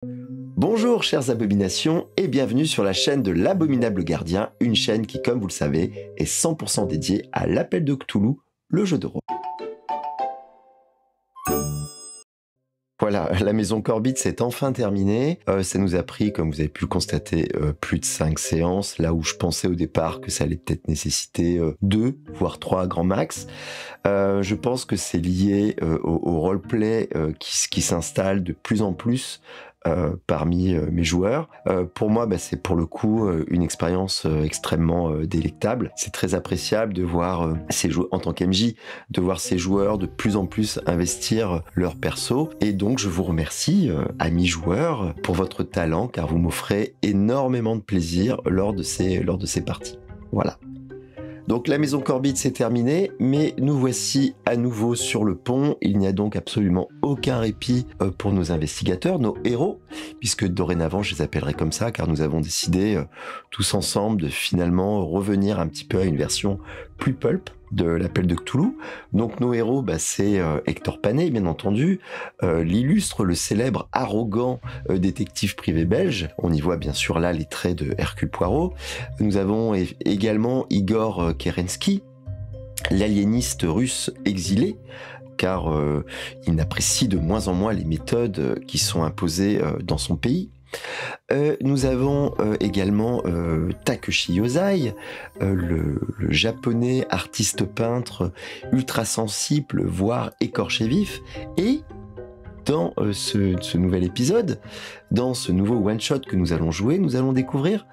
Bonjour chères abominations et bienvenue sur la chaîne de l'Abominable Gardien, une chaîne qui, comme vous le savez, est 100% dédiée à l'appel de Cthulhu, le jeu de rôle. Voilà, la maison Corbett c'est enfin terminé. Ça nous a pris, comme vous avez pu le constater, plus de 5 séances, là où je pensais au départ que ça allait peut-être nécessiter 2, voire 3 grand max. Je pense que c'est lié au roleplay qui s'installe de plus en plus parmi mes joueurs. Pour moi, c'est pour le coup une expérience extrêmement délectable. C'est très appréciable de voir en tant qu'MJ, de voir ces joueurs de plus en plus investir leur perso. Et donc, je vous remercie, amis joueurs, pour votre talent, car vous m'offrez énormément de plaisir lors de ces parties. Voilà. Donc la maison Corbett c'est terminé, mais nous voici à nouveau sur le pont. Il n'y a donc absolument aucun répit pour nos investigateurs, nos héros, puisque dorénavant je les appellerai comme ça, car nous avons décidé tous ensemble de finalement revenir un petit peu à une version plus pulp de l'appel de Cthulhu. Donc nos héros, c'est Hector Panet, bien entendu, l'illustre, le célèbre, arrogant détective privé belge. On y voit bien sûr là les traits de Hercule Poirot. Nous avons également Igor Kerensky, l'aliéniste russe exilé, car il n'apprécie de moins en moins les méthodes qui sont imposées dans son pays. Nous avons également Takeshi Yosai, le japonais artiste peintre ultra sensible, voire écorché vif, et dans ce nouvel épisode, dans ce nouveau one-shot que nous allons jouer, nous allons découvrir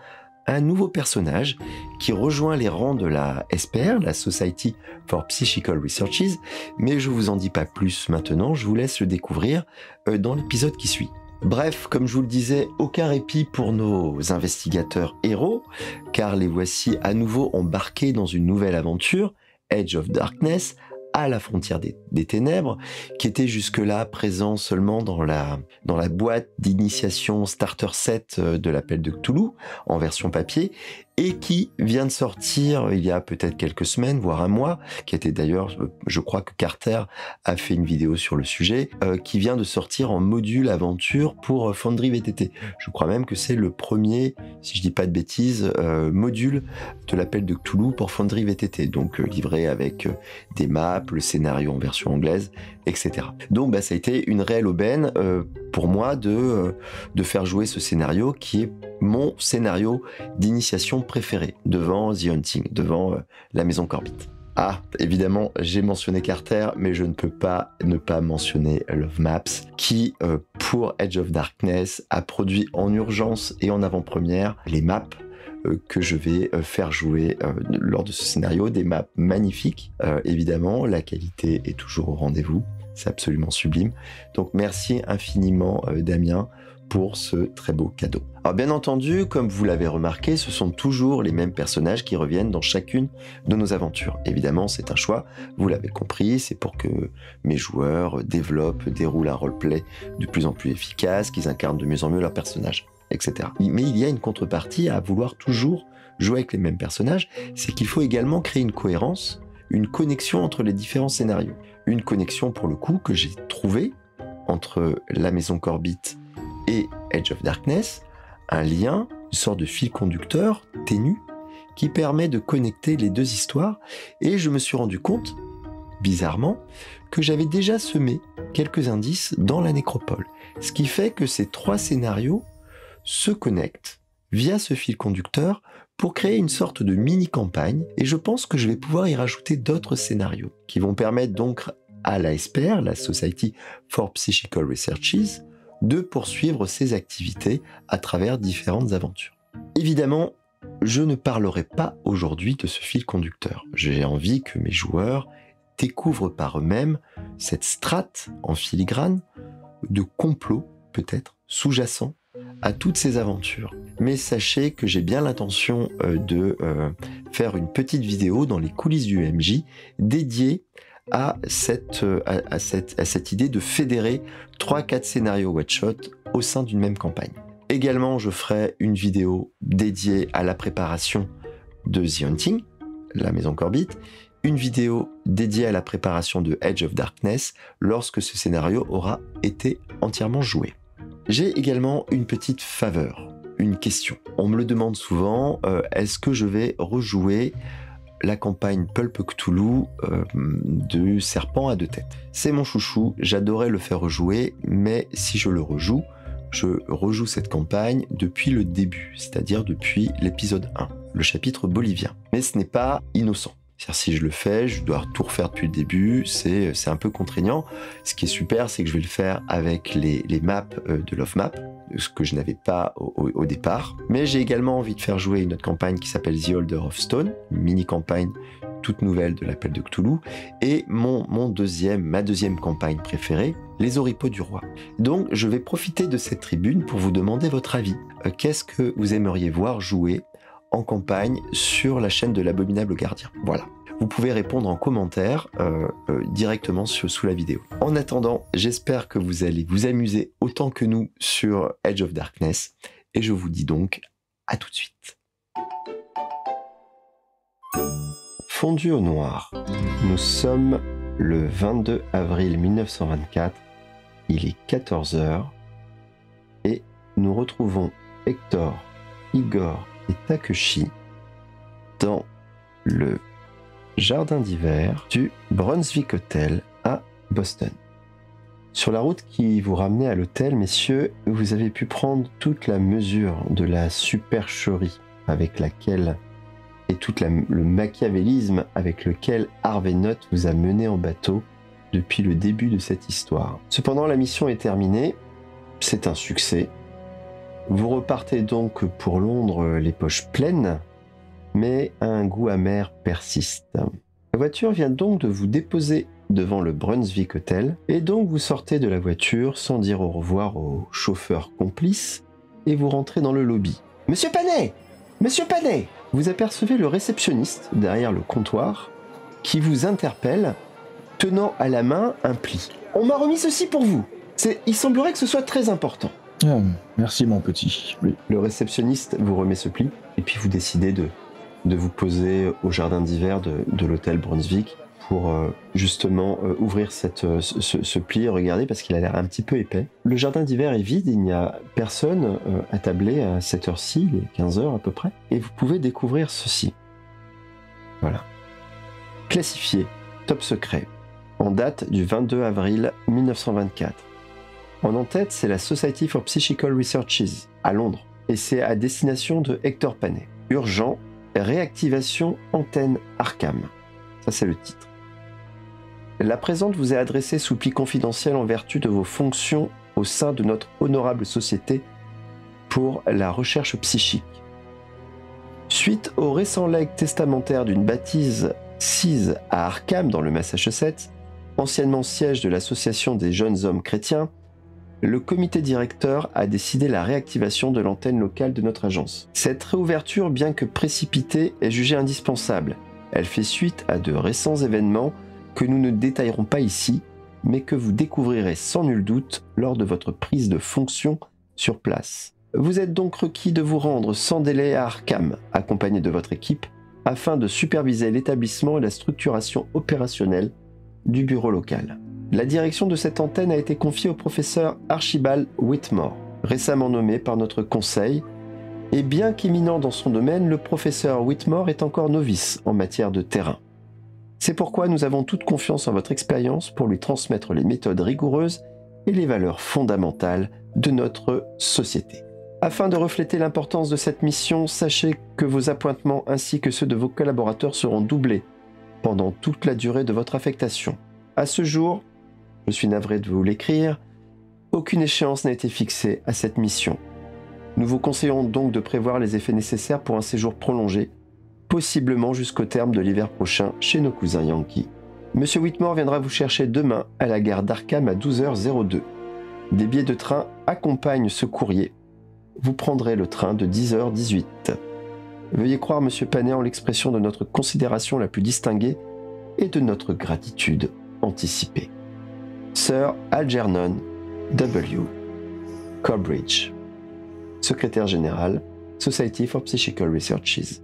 un nouveau personnage qui rejoint les rangs de la SPR, la Society for Psychical Researches, mais je vous en dis pas plus maintenant, je vous laisse le découvrir dans l'épisode qui suit. Bref, comme je vous le disais, aucun répit pour nos investigateurs héros, car les voici à nouveau embarqués dans une nouvelle aventure, Edge of Darkness, à la frontière des ténèbres, qui était jusque-là présent seulement dans la boîte d'initiation Starter Set de l'appel de Cthulhu, en version papier, et qui vient de sortir il y a peut-être quelques semaines, voire un mois, qui était d'ailleurs, je crois que Carter a fait une vidéo sur le sujet, qui vient de sortir en module aventure pour Foundry VTT. Je crois même que c'est le premier, si je dis pas de bêtises, module de l'appel de Cthulhu pour Foundry VTT, donc livré avec des maps, le scénario en version anglaise, etc. Donc ça a été une réelle aubaine pour moi de faire jouer ce scénario qui est mon scénario d'initiation préféré, devant The Hunting, devant la maison Corbett. Ah, évidemment, j'ai mentionné Carter, mais je ne peux pas ne pas mentionner Love Maps, qui, pour Edge of Darkness, a produit en urgence et en avant-première les maps que je vais faire jouer lors de ce scénario, des maps magnifiques. Évidemment, la qualité est toujours au rendez-vous, c'est absolument sublime. Donc merci infiniment Damien pour ce très beau cadeau. Alors bien entendu, comme vous l'avez remarqué, ce sont toujours les mêmes personnages qui reviennent dans chacune de nos aventures. Évidemment, c'est un choix, vous l'avez compris, c'est pour que mes joueurs déroulent un roleplay de plus en plus efficace, qu'ils incarnent de mieux en mieux leurs personnages, etc. Mais il y a une contrepartie à vouloir toujours jouer avec les mêmes personnages, c'est qu'il faut également créer une cohérence, une connexion entre les différents scénarios. Une connexion pour le coup que j'ai trouvée entre la maison Corbett et Edge of Darkness, un lien, une sorte de fil conducteur ténu qui permet de connecter les deux histoires, et je me suis rendu compte, bizarrement, que j'avais déjà semé quelques indices dans la nécropole. Ce qui fait que ces 3 scénarios se connectent via ce fil conducteur pour créer une sorte de mini-campagne, et je pense que je vais pouvoir y rajouter d'autres scénarios qui vont permettre donc à la SPR, la Society for Psychical Researches, de poursuivre ses activités à travers différentes aventures. Évidemment, je ne parlerai pas aujourd'hui de ce fil conducteur. J'ai envie que mes joueurs découvrent par eux-mêmes cette strate en filigrane de complot, peut-être, sous-jacent à toutes ces aventures. Mais sachez que j'ai bien l'intention de faire une petite vidéo dans les coulisses du MJ dédiée à cette idée de fédérer 3-4 scénarios one-shot au sein d'une même campagne. Également, je ferai une vidéo dédiée à la préparation de The Hunting, la maison Corbett, une vidéo dédiée à la préparation de Edge of Darkness lorsque ce scénario aura été entièrement joué. J'ai également une petite faveur, une question. On me le demande souvent, est-ce que je vais rejouer la campagne Pulp Cthulhu de Serpent à deux têtes? C'est mon chouchou, j'adorais le faire rejouer, mais si je le rejoue, je rejoue cette campagne depuis le début, c'est-à-dire depuis l'épisode 1, le chapitre bolivien. Mais ce n'est pas innocent. C'est-à-dire, si je le fais, je dois tout refaire depuis le début, c'est un peu contraignant. Ce qui est super, c'est que je vais le faire avec les maps de Love Map, ce que je n'avais pas au départ. Mais j'ai également envie de faire jouer une autre campagne qui s'appelle The Holder of Stone, une mini-campagne toute nouvelle de l'appel de Cthulhu, et ma deuxième campagne préférée, Les Oripeaux du Roi. Donc, je vais profiter de cette tribune pour vous demander votre avis. Qu'est-ce que vous aimeriez voir jouer en campagne sur la chaîne de l'Abominable Gardien? Voilà. Vous pouvez répondre en commentaire directement sous la vidéo. En attendant, j'espère que vous allez vous amuser autant que nous sur Edge of Darkness, et je vous dis donc à tout de suite. Fondu au noir. Nous sommes le 22 avril 1924, il est 14h, et nous retrouvons Hector, Igor et Takeshi dans le jardin d'hiver du Brunswick Hotel à Boston. Sur la route qui vous ramenait à l'hôtel, messieurs, vous avez pu prendre toute la mesure de la supercherie avec laquelle et tout le machiavélisme avec lequel Harvey Knott vous a mené en bateau depuis le début de cette histoire. Cependant, la mission est terminée, c'est un succès. Vous repartez donc pour Londres les poches pleines, mais un goût amer persiste. La voiture vient donc de vous déposer devant le Brunswick Hotel, et donc vous sortez de la voiture sans dire au revoir au chauffeur complice, et vous rentrez dans le lobby. « Monsieur Panet ! Monsieur Panet !» Vous apercevez le réceptionniste derrière le comptoir qui vous interpelle, tenant à la main un pli. « On m'a remis ceci pour vous. Il semblerait que ce soit très important. » Oh, merci mon petit. Oui. Le réceptionniste vous remet ce pli, et puis vous décidez de vous poser au jardin d'hiver de l'hôtel Brunswick pour justement ouvrir ce pli, regardez, parce qu'il a l'air un petit peu épais. Le jardin d'hiver est vide, il n'y a personne attablé à cette heure-ci, il est 15h à peu près, et vous pouvez découvrir ceci. Voilà. Classifié, top secret, en date du 22 avril 1924. En en-tête, c'est la Society for Psychical Researches, à Londres, et c'est à destination de Hector Panet. Urgent, réactivation antenne Arkham. Ça, c'est le titre. La présente vous est adressée sous pli confidentiel en vertu de vos fonctions au sein de notre honorable société pour la recherche psychique. Suite au récent legs testamentaire d'une bâtisse sise à Arkham dans le Massachusetts, anciennement siège de l'association des jeunes hommes chrétiens, le comité directeur a décidé la réactivation de l'antenne locale de notre agence. Cette réouverture, bien que précipitée, est jugée indispensable. Elle fait suite à de récents événements que nous ne détaillerons pas ici, mais que vous découvrirez sans nul doute lors de votre prise de fonction sur place. Vous êtes donc requis de vous rendre sans délai à Arkham, accompagné de votre équipe, afin de superviser l'établissement et la structuration opérationnelle du bureau local. La direction de cette antenne a été confiée au professeur Archibald Whitmore, récemment nommé par notre conseil, et bien qu'éminent dans son domaine, le professeur Whitmore est encore novice en matière de terrain. C'est pourquoi nous avons toute confiance en votre expérience pour lui transmettre les méthodes rigoureuses et les valeurs fondamentales de notre société. Afin de refléter l'importance de cette mission, sachez que vos appointements ainsi que ceux de vos collaborateurs seront doublés pendant toute la durée de votre affectation. À ce jour, je suis navré de vous l'écrire, aucune échéance n'a été fixée à cette mission. Nous vous conseillons donc de prévoir les effets nécessaires pour un séjour prolongé, possiblement jusqu'au terme de l'hiver prochain chez nos cousins Yankees. Monsieur Whitmore viendra vous chercher demain à la gare d'Arkham à 12h02. Des billets de train accompagnent ce courrier. Vous prendrez le train de 10h18. Veuillez croire, Monsieur Panet, en l'expression de notre considération la plus distinguée et de notre gratitude anticipée. Sir Algernon W. Coleridge, secrétaire général, Society for Psychical Researches,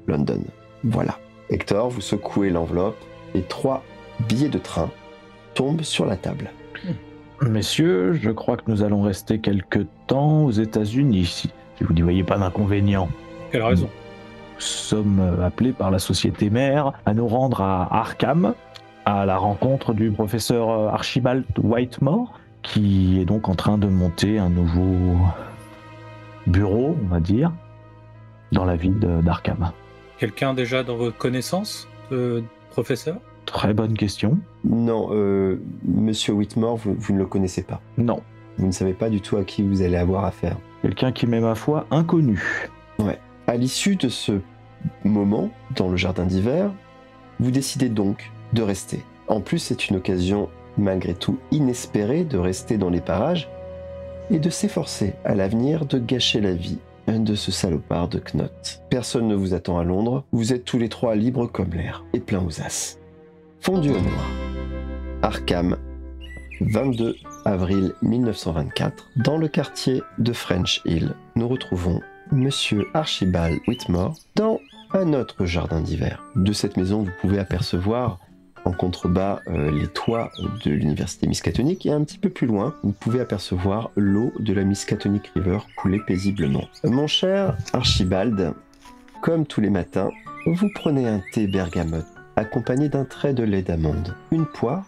London. Voilà. Hector, vous secouez l'enveloppe et 3 billets de train tombent sur la table. Messieurs, je crois que nous allons rester quelque temps aux États-Unis, si vous n'y voyez pas d'inconvénient. Quelle raison? Nous sommes appelés par la société mère à nous rendre à Arkham, à la rencontre du professeur Archibald Whitmore, qui est donc en train de monter un nouveau bureau, on va dire, dans la ville d'Arkham. Quelqu'un déjà dans votre connaissance, professeur? Très bonne question. Non, Monsieur Whitmore, vous ne le connaissez pas. Non. Vous ne savez pas du tout à qui vous allez avoir affaire. Quelqu'un qui m'est, ma foi, inconnu. Ouais. À l'issue de ce moment, dans le jardin d'hiver, vous décidez donc de rester. En plus, c'est une occasion, malgré tout, inespérée de rester dans les parages et de s'efforcer à l'avenir de gâcher la vie de ce salopard de Knott. Personne ne vous attend à Londres, vous êtes tous les trois libres comme l'air et plein aux as. Fondu au noir. Arkham, 22 avril 1924. Dans le quartier de French Hill, nous retrouvons Monsieur Archibald Whitmore dans un autre jardin d'hiver. De cette maison, vous pouvez apercevoir en contrebas les toits de l'université Miskatonic et un petit peu plus loin, vous pouvez apercevoir l'eau de la Miskatonic River couler paisiblement. Mon cher Archibald, comme tous les matins, vous prenez un thé bergamote accompagné d'un trait de lait d'amande, une poire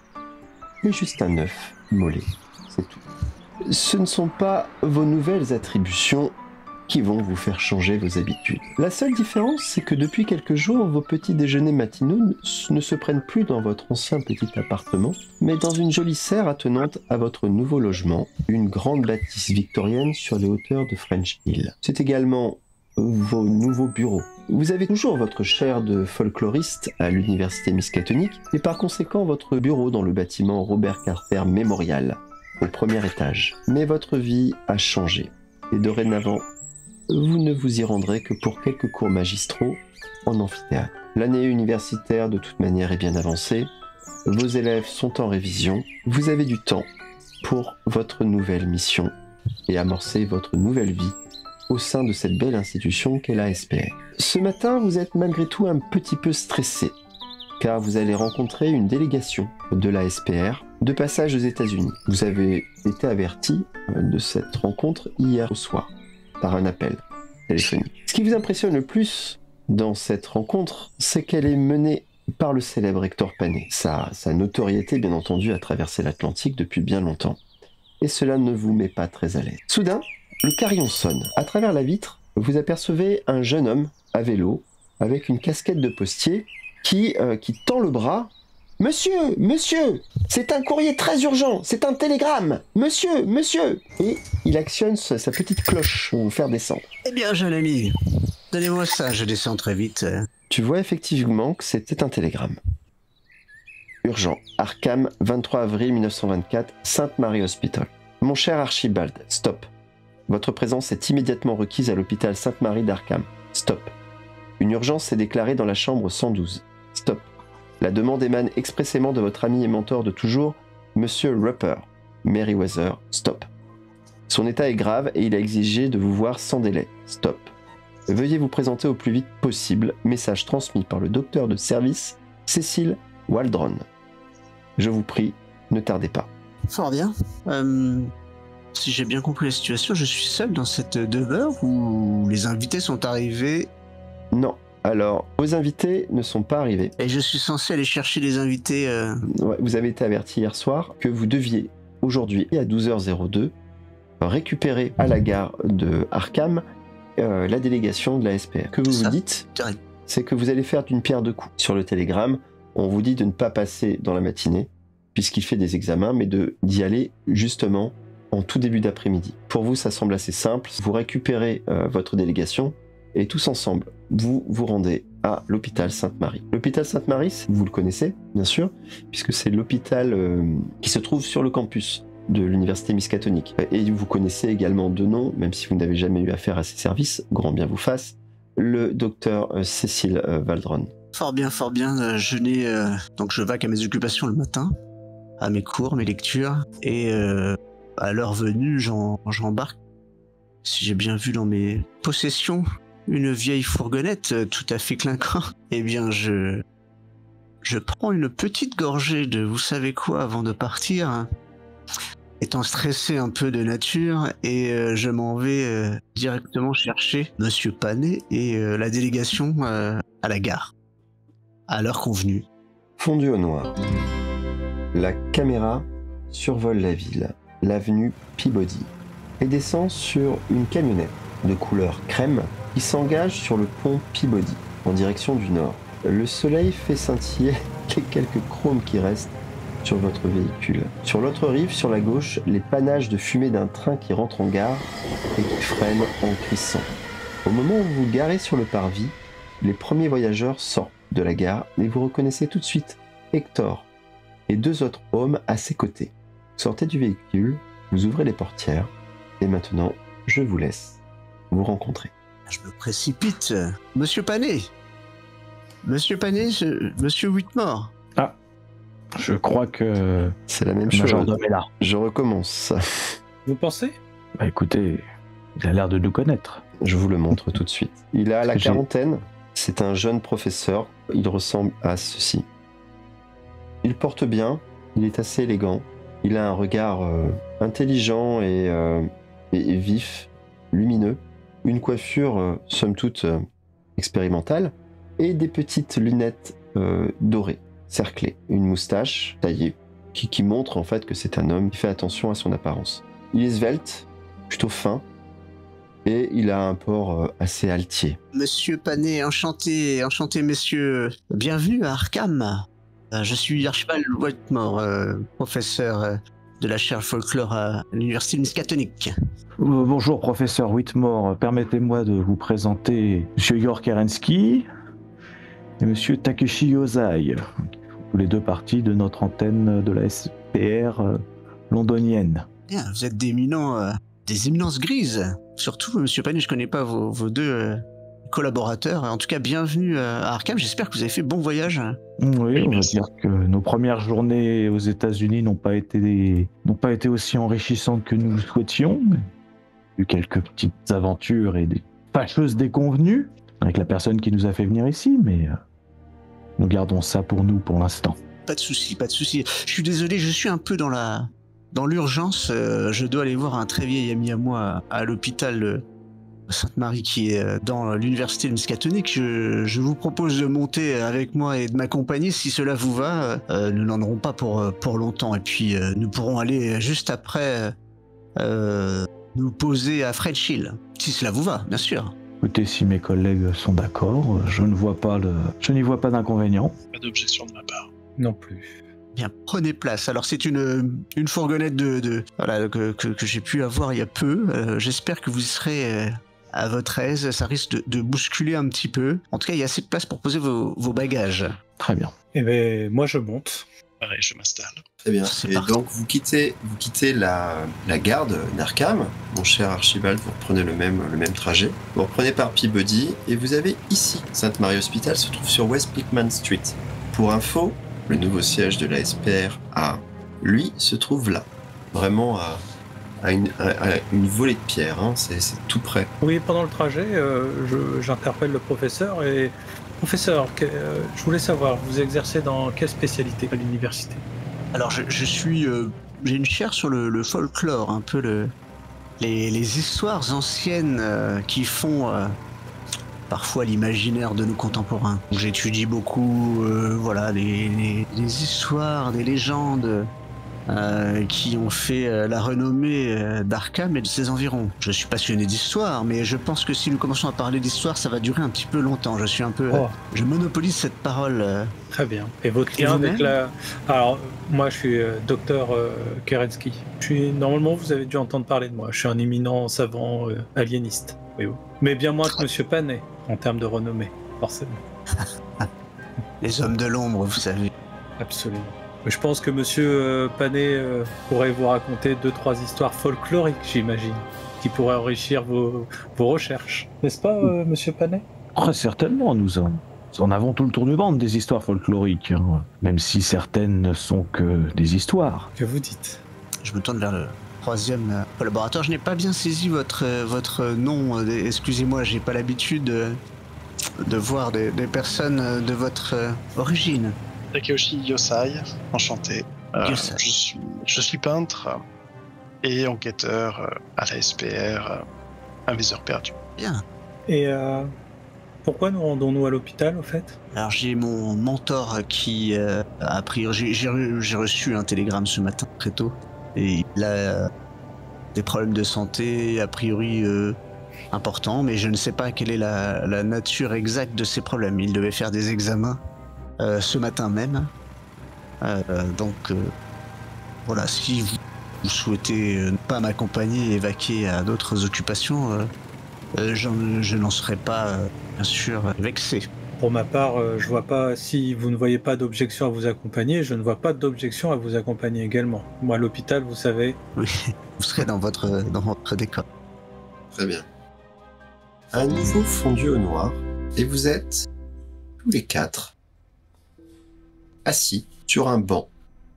et juste un œuf mollet. C'est tout. Ce ne sont pas vos nouvelles attributions qui vont vous faire changer vos habitudes. La seule différence, c'est que depuis quelques jours, vos petits déjeuners matinaux ne se prennent plus dans votre ancien petit appartement, mais dans une jolie serre attenante à votre nouveau logement, une grande bâtisse victorienne sur les hauteurs de French Hill. C'est également vos nouveaux bureaux. Vous avez toujours votre chaire de folkloriste à l'université Miskatonic et par conséquent votre bureau dans le bâtiment Robert Carter Memorial, au premier étage. Mais votre vie a changé et dorénavant, vous ne vous y rendrez que pour quelques cours magistraux en amphithéâtre. L'année universitaire de toute manière est bien avancée, vos élèves sont en révision, vous avez du temps pour votre nouvelle mission et amorcer votre nouvelle vie au sein de cette belle institution qu'est la SPR. Ce matin, vous êtes malgré tout un petit peu stressé, car vous allez rencontrer une délégation de la SPR de passage aux États-Unis. Vous avez été averti de cette rencontre hier au soir, par un appel téléphonique. Ce qui vous impressionne le plus dans cette rencontre, c'est qu'elle est menée par le célèbre Hector Panet. Sa notoriété, bien entendu, a traversé l'Atlantique depuis bien longtemps. Et cela ne vous met pas très à l'aise. Soudain, le carillon sonne. À travers la vitre, vous apercevez un jeune homme à vélo, avec une casquette de postier, qui tend le bras. « Monsieur, c'est un courrier très urgent, c'est un télégramme. Monsieur !» Et il actionne sa petite cloche pour vous faire descendre. Eh bien, jeune ami, donnez-moi ça, je descends très vite. Tu vois effectivement que c'était un télégramme. Urgent. Arkham, 23 avril 1924, Sainte Mary Hospital. Mon cher Archibald, stop. Votre présence est immédiatement requise à l'hôpital Sainte-Marie d'Arkham. Stop. Une urgence est déclarée dans la chambre 112. Stop. La demande émane expressément de votre ami et mentor de toujours, Monsieur Roper. Merryweather. Stop. Son état est grave et il a exigé de vous voir sans délai. Stop. Veuillez vous présenter au plus vite possible. Message transmis par le docteur de service, Cécile Waldron. Je vous prie, ne tardez pas. Fort bien. Si j'ai bien compris la situation, je suis seul dans cette demeure où les invités sont arrivés. Non. Alors, vos invités ne sont pas arrivés. Et je suis censé aller chercher les invités... Ouais, vous avez été averti hier soir que vous deviez, aujourd'hui à 12h02, récupérer à la gare de Arkham la délégation de la SPR. Que vous dites, c'est que vous allez faire d'une pierre deux coups. Sur le télégramme, on vous dit de ne pas passer dans la matinée, puisqu'il fait des examens, mais d'y aller justement en tout début d'après-midi. Pour vous, ça semble assez simple. Vous récupérez votre délégation et tous ensemble, vous vous rendez à l'hôpital Sainte-Marie. L'hôpital Sainte-Marie, vous le connaissez, bien sûr, puisque c'est l'hôpital qui se trouve sur le campus de l'université Miskatonic. Et vous connaissez également de nom, même si vous n'avez jamais eu affaire à ses services, grand bien vous fasse, le docteur Cécile Waldron. Fort bien, je n'ai... Donc je vaque à mes occupations le matin, à mes cours, mes lectures, et à l'heure venue, j'embarque, si j'ai bien vu dans mes possessions, une vieille fourgonnette tout à fait clinquante. Eh bien, je prends une petite gorgée de vous savez quoi avant de partir, étant stressé un peu de nature et je m'en vais directement chercher Monsieur Panet et la délégation à la gare, à l'heure convenue. Fondu au noir. La caméra survole la ville, l'avenue Peabody, et descend sur une camionnette de couleur crème qui s'engage sur le pont Peabody en direction du nord. Le soleil fait scintiller les quelques chromes qui restent sur votre véhicule. Sur l'autre rive, sur la gauche, les panaches de fumée d'un train qui rentre en gare et qui freine en crissant. Au moment où vous vous garez sur le parvis, les premiers voyageurs sortent de la gare et vous reconnaissez tout de suite Hector et 2 autres hommes à ses côtés. Vous sortez du véhicule, vous ouvrez les portières et maintenant, je vous laisse vous rencontrer. Je me précipite. Monsieur Panet, Monsieur Whitmore. Ah, je crois que C'est la même le chose. majordome est là. Je recommence. Vous pensez? Bah écoutez, il a l'air de nous connaître. Je vous le montre tout de suite. Il a la J'ai- quarantaine. C'est un jeune professeur. Il ressemble à ceci. Il porte bien. Il est assez élégant. Il a un regard intelligent et vif, lumineux. Une coiffure, somme toute, expérimentale. Et des petites lunettes dorées, cerclées. Une moustache taillée qui montre en fait que c'est un homme qui fait attention à son apparence. Il est svelte, plutôt fin. Et il a un port assez altier. Monsieur Panet, enchanté messieurs. Bienvenue à Arkham. Je suis Archibald Whitmore, professeur de la chaire folklore à l'université de Miskatonic. Bonjour professeur Whitmore, permettez-moi de vous présenter Monsieur York Kerensky et Monsieur Takeshi Yosai, tous les deux parties de notre antenne de la SPR londonienne. Bien, vous êtes des éminences grises. Surtout, Monsieur Panet, je connais pas vos 2 collaborateurs. En tout cas, bienvenue à Arkham. J'espère que vous avez fait bon voyage. Oui, on va merci. dire que nos premières journées aux États-Unis n'ont pas été aussi enrichissantes que nous le souhaitions. Il y a eu quelques petites aventures et des fâcheuses déconvenues avec la personne qui nous a fait venir ici, mais nous gardons ça pour nous pour l'instant. Pas de souci, pas de souci. Je suis désolé, je suis un peu dans l'urgence. Je dois aller voir un très vieil ami à moi à l'hôpital Sainte-Marie qui est dans l'université de Miskatonic. Je vous propose de monter avec moi et de m'accompagner si cela vous va. Nous n'en aurons pas pour longtemps et puis nous pourrons aller juste après nous poser à French Hill, si cela vous va, bien sûr. Écoutez, si mes collègues sont d'accord, je n'y vois pas d'inconvénient. Pas d'objection de ma part. Non plus. Bien, prenez place. Alors c'est une fourgonnette voilà, que j'ai pu avoir il y a peu. J'espère que vous serez à votre aise. Ça risque de bousculer un petit peu. En tout cas, il y a assez de place pour poser vos bagages. Très bien. Eh ben, moi je monte. Pareil, je m'installe. Très bien. C'est Et parti. donc vous quittez la gare d'Arkham, mon cher Archibald, vous reprenez le même trajet. Vous reprenez par Peabody et vous avez ici, Sainte Marie Hospital se trouve sur West Beekman Street. Pour info, le nouveau siège de la SPR lui se trouve là, vraiment à une volée de pierre, hein. C'est tout près. Oui, pendant le trajet, j'interpelle le professeur et... Professeur, je voulais savoir, vous exercez dans quelle spécialité à l'université? Alors j'ai une chaire sur le folklore, un peu les histoires anciennes qui font parfois l'imaginaire de nos contemporains. J'étudie beaucoup voilà, les histoires, des légendes qui ont fait la renommée d'Arkham et de ses environs. Je suis passionné d'histoire, mais je pense que si nous commençons à parler d'histoire, ça va durer un petit peu longtemps. Je suis un peu... Oh. Je monopolise cette parole. Très bien. Et votre Et lien vous-même avec la... Alors, moi je suis docteur Kerensky. Normalement, vous avez dû entendre parler de moi. Je suis un éminent savant aliéniste. Oui, oui. Mais bien moins que Monsieur Panet, en termes de renommée, forcément. Les hommes de l'ombre, vous savez. Absolument. Je pense que Monsieur Panet pourrait vous raconter 2-3 histoires folkloriques, j'imagine, qui pourraient enrichir vos recherches. N'est-ce pas, Monsieur Panet? Très certainement, nous en avons tout le tour du ventre des histoires folkloriques, hein, même si certaines ne sont que des histoires. Que vous dites? Je me tourne vers le troisième collaborateur. Je n'ai pas bien saisi votre nom. Excusez-moi, j'ai pas l'habitude de voir des personnes de votre origine. Takeyoshi Yosai, enchanté. Yosai. Je suis peintre Et enquêteur à la SPR, un viseur perdu. Bien. Et pourquoi nous rendons-nous à l'hôpital, au fait? Alors j'ai mon mentor qui a priori j'ai reçu un télégramme ce matin très tôt et il a des problèmes de santé a priori importants, mais je ne sais pas quelle est la nature exacte de ces problèmes. Il devait faire des examens ce matin même. Donc voilà, si vous souhaitez ne pas m'accompagner et vaquer à d'autres occupations, je n'en serai pas bien sûr vexé. Pour ma part, je vois pas, si vous ne voyez pas d'objection à vous accompagner, je ne vois pas d'objection à vous accompagner également. Moi, à l'hôpital, vous savez... Oui, vous serez dans votre décor. Très bien. Un nouveau fondu au noir, et vous êtes tous les 4 assis sur un banc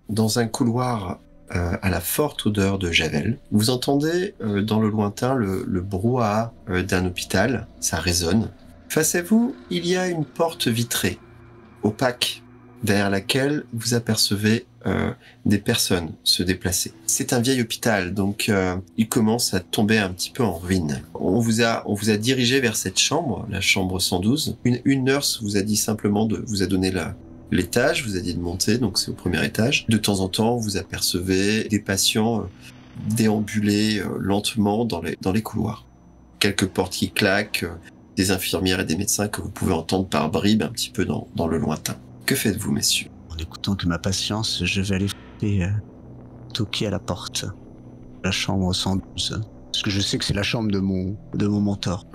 dans un couloir à la forte odeur de javel. Vous entendez dans le lointain le brouhaha d'un hôpital, ça résonne. Face à vous, il y a une porte vitrée, opaque, derrière laquelle vous apercevez des personnes se déplacer. C'est un vieil hôpital, donc il commence à tomber un petit peu en ruine. On vous a dirigé vers cette chambre, la chambre 112. Une nurse vous a dit simplement vous a donné l'étage, vous a dit de monter, donc c'est au premier étage. De temps en temps, vous apercevez des patients déambuler lentement dans les couloirs. Quelques portes qui claquent, des infirmières et des médecins que vous pouvez entendre par bribes un petit peu dans le lointain. Que faites-vous, messieurs? En écoutant que ma patience, je vais aller toquer à la porte. La chambre 112. Parce que je sais que c'est la chambre de mon mentor.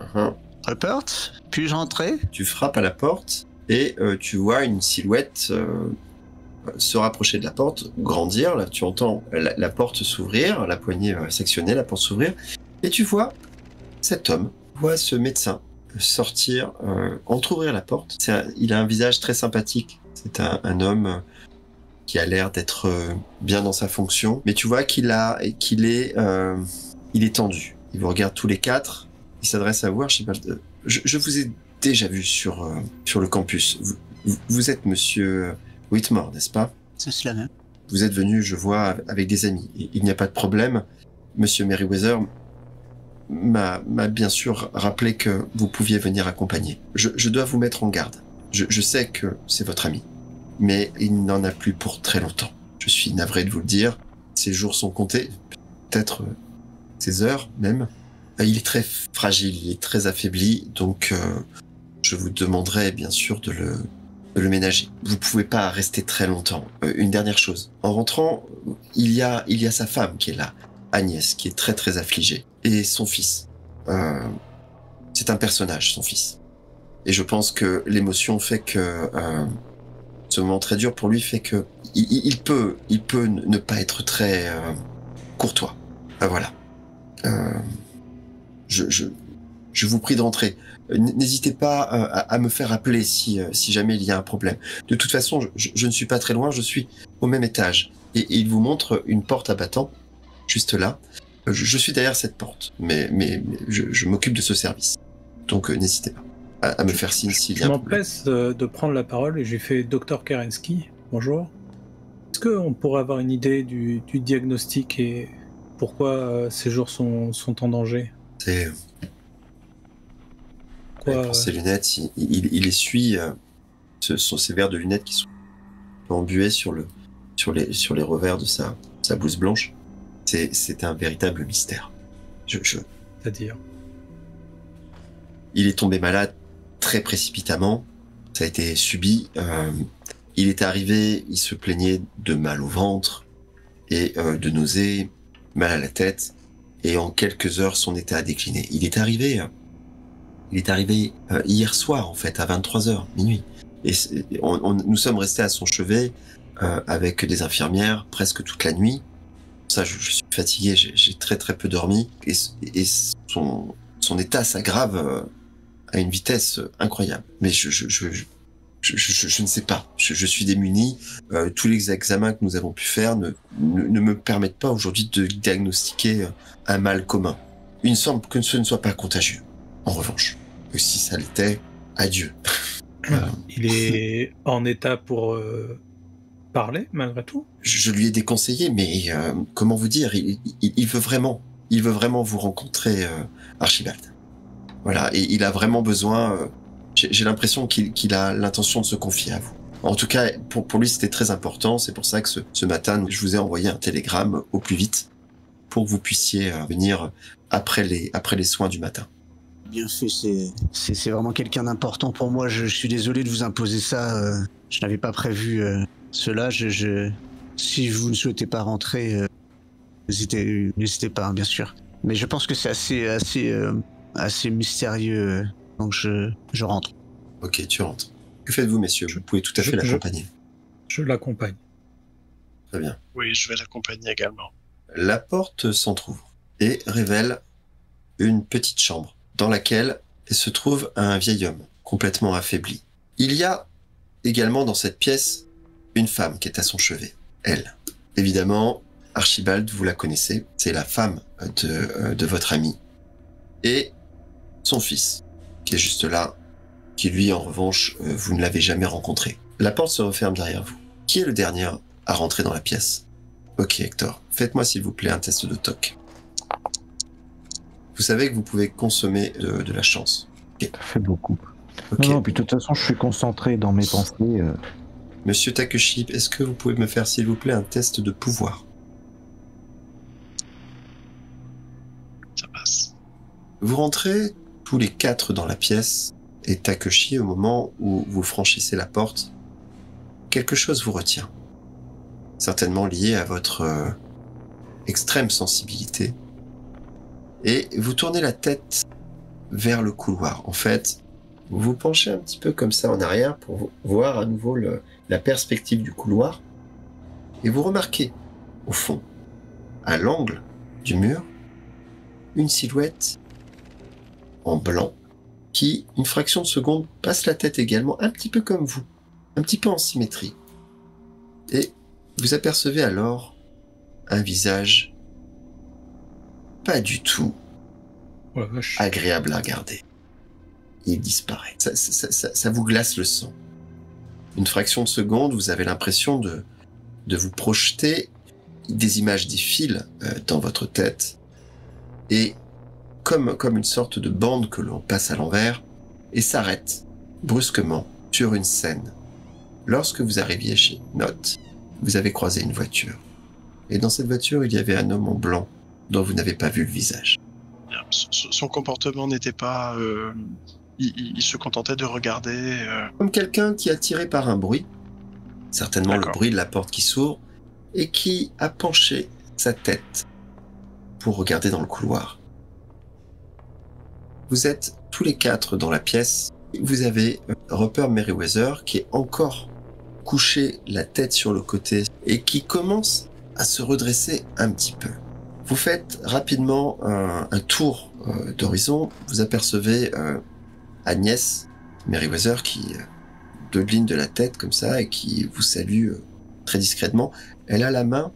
Rupert, puis-je entrer? Tu frappes à la porte et tu vois une silhouette se rapprocher de la porte, grandir. Là, tu entends la porte s'ouvrir, la poignée sectionnée, la porte s'ouvrir. Et tu vois cet homme, ce médecin sortir, entrouvrir la porte. Il a un visage très sympathique. C'est un homme qui a l'air d'être bien dans sa fonction, mais tu vois qu'il est tendu. Il vous regarde tous les 4. Il s'adresse à vous. Je vous ai déjà vu sur le campus. Vous êtes Monsieur Whitmore, n'est-ce pas? C'est cela même. Vous êtes venu, je vois, avec des amis. Il n'y a pas de problème. Monsieur Merriweather m'a bien sûr rappelé que vous pouviez venir accompagner. Je dois vous mettre en garde. Je sais que c'est votre ami, mais il n'en a plus pour très longtemps. Je suis navré de vous le dire. Ses jours sont comptés, peut-être ses heures même. Il est très fragile, il est très affaibli, donc je vous demanderai bien sûr de le ménager. Vous pouvez pas rester très longtemps. Une dernière chose. En rentrant, il y a sa femme qui est là, Agnès, qui est très très affligée, et son fils. C'est un personnage, son fils. Et je pense que l'émotion fait que ce moment très dur pour lui fait que il peut ne pas être très courtois. Voilà. Je vous prie de rentrer. N'hésitez pas à me faire appeler si jamais il y a un problème. De toute façon, je ne suis pas très loin, je suis au même étage. Et il vous montre une porte à battant, juste là. Je suis derrière cette porte, mais je m'occupe de ce service. Donc n'hésitez pas à me faire signe s'il y a un problème. Je m'empresse de prendre la parole et j'ai fait Dr Kerensky. Bonjour. Est-ce qu'on pourrait avoir une idée du diagnostic et pourquoi ces jours sont en danger? C'est... Pour ses lunettes, il essuie ses verres de lunettes qui sont embués sur les revers de sa blouse blanche. C'est un véritable mystère. C'est-à-dire? Il est tombé malade très précipitamment. Ça a été subi. Il est arrivé, il se plaignait de mal au ventre et de nausées, mal à la tête. Et en quelques heures, son état a décliné. Il est arrivé hier soir, en fait, à 23h, minuit. Et nous sommes restés à son chevet avec des infirmières presque toute la nuit. Ça, je suis fatigué, j'ai très très peu dormi. Et son état s'aggrave à une vitesse incroyable. Mais je ne sais pas. Je suis démuni. Tous les examens que nous avons pu faire ne me permettent pas aujourd'hui de diagnostiquer un mal commun. Il me semble que ce ne soit pas contagieux. En revanche, si ça l'était, adieu. Il est en état pour parler, malgré tout. Je lui ai déconseillé, mais comment vous dire, il veut vraiment vous rencontrer, Archibald. Voilà, et il a vraiment besoin, j'ai l'impression qu'il a l'intention de se confier à vous. En tout cas, pour lui, c'était très important, c'est pour ça que ce matin, je vous ai envoyé un télégramme au plus vite, pour que vous puissiez venir après les soins du matin. Bien fait, c'est vraiment quelqu'un d'important pour moi. Je suis désolé de vous imposer ça. Je n'avais pas prévu cela. Si vous ne souhaitez pas rentrer, n'hésitez pas, hein, bien sûr. Mais je pense que c'est assez mystérieux. Donc je rentre. Ok, tu rentres. Que faites-vous, messieurs? Vous pouvez tout à fait l'accompagner. Je l'accompagne. Très bien. Oui, je vais l'accompagner également. La porte s'entrouvre et révèle une petite chambre dans laquelle se trouve un vieil homme complètement affaibli. Il y a également dans cette pièce une femme qui est à son chevet. Elle. Évidemment, Archibald, vous la connaissez, c'est la femme de votre ami. Et son fils, qui est juste là, qui lui, en revanche, vous ne l'avez jamais rencontré. La porte se referme derrière vous. Qui est le dernier à rentrer dans la pièce? Ok, Hector, faites-moi s'il vous plaît un test de toc. Vous savez que vous pouvez consommer de la chance. Okay. Ça fait beaucoup. Okay. Non, puis de toute façon, je suis concentré dans mes pensées. Monsieur Takeshi, est-ce que vous pouvez me faire s'il vous plaît un test de pouvoir? Ça passe. Vous rentrez tous les 4 dans la pièce, et Takeshi, au moment où vous franchissez la porte, quelque chose vous retient. Certainement lié à votre extrême sensibilité. Et vous tournez la tête vers le couloir. En fait, vous vous penchez un petit peu comme ça en arrière pour voir à nouveau la perspective du couloir. Et vous remarquez, au fond, à l'angle du mur, une silhouette en blanc qui, une fraction de seconde, passe la tête également, un petit peu comme vous, un petit peu en symétrie. Et vous apercevez alors un visage pas du tout agréable à regarder. Il disparaît. Ça vous glace le sang. Une fraction de seconde, vous avez l'impression de vous projeter, des images défilent dans votre tête, et comme une sorte de bande que l'on passe à l'envers, et s'arrête brusquement sur une scène. Lorsque vous arriviez chez Note, vous avez croisé une voiture. Et dans cette voiture, il y avait un homme en blanc dont vous n'avez pas vu le visage. Son comportement n'était pas... Il se contentait de regarder... Comme quelqu'un qui est attiré par un bruit, certainement le bruit de la porte qui s'ouvre, et qui a penché sa tête pour regarder dans le couloir. Vous êtes tous les 4 dans la pièce. Vous avez Rupert Merriweather qui est encore couché la tête sur le côté et qui commence à se redresser un petit peu. Vous faites rapidement un tour d'horizon. Vous apercevez Agnès Merriweather qui dodeline de la tête comme ça et qui vous salue très discrètement. Elle a la main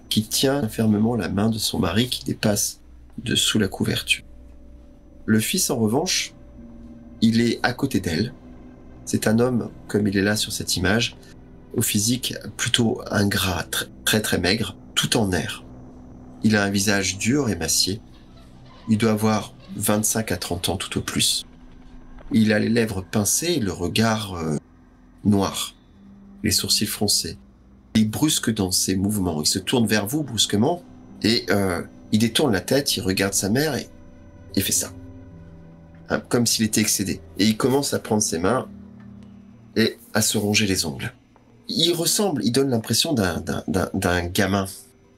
qui tient fermement la main de son mari qui dépasse dessous la couverture. Le fils, en revanche, il est à côté d'elle. C'est un homme, comme il est là sur cette image, au physique plutôt ingrat, très très maigre, tout en nerfs. Il a un visage dur et massier. Il doit avoir 25 à 30 ans tout au plus. Il a les lèvres pincées et le regard noir, les sourcils froncés. Il est brusque dans ses mouvements. Il se tourne vers vous brusquement et il détourne la tête, il regarde sa mère et il fait ça. Comme s'il était excédé. Et il commence à prendre ses mains et à se ronger les ongles. Il donne l'impression d'un gamin,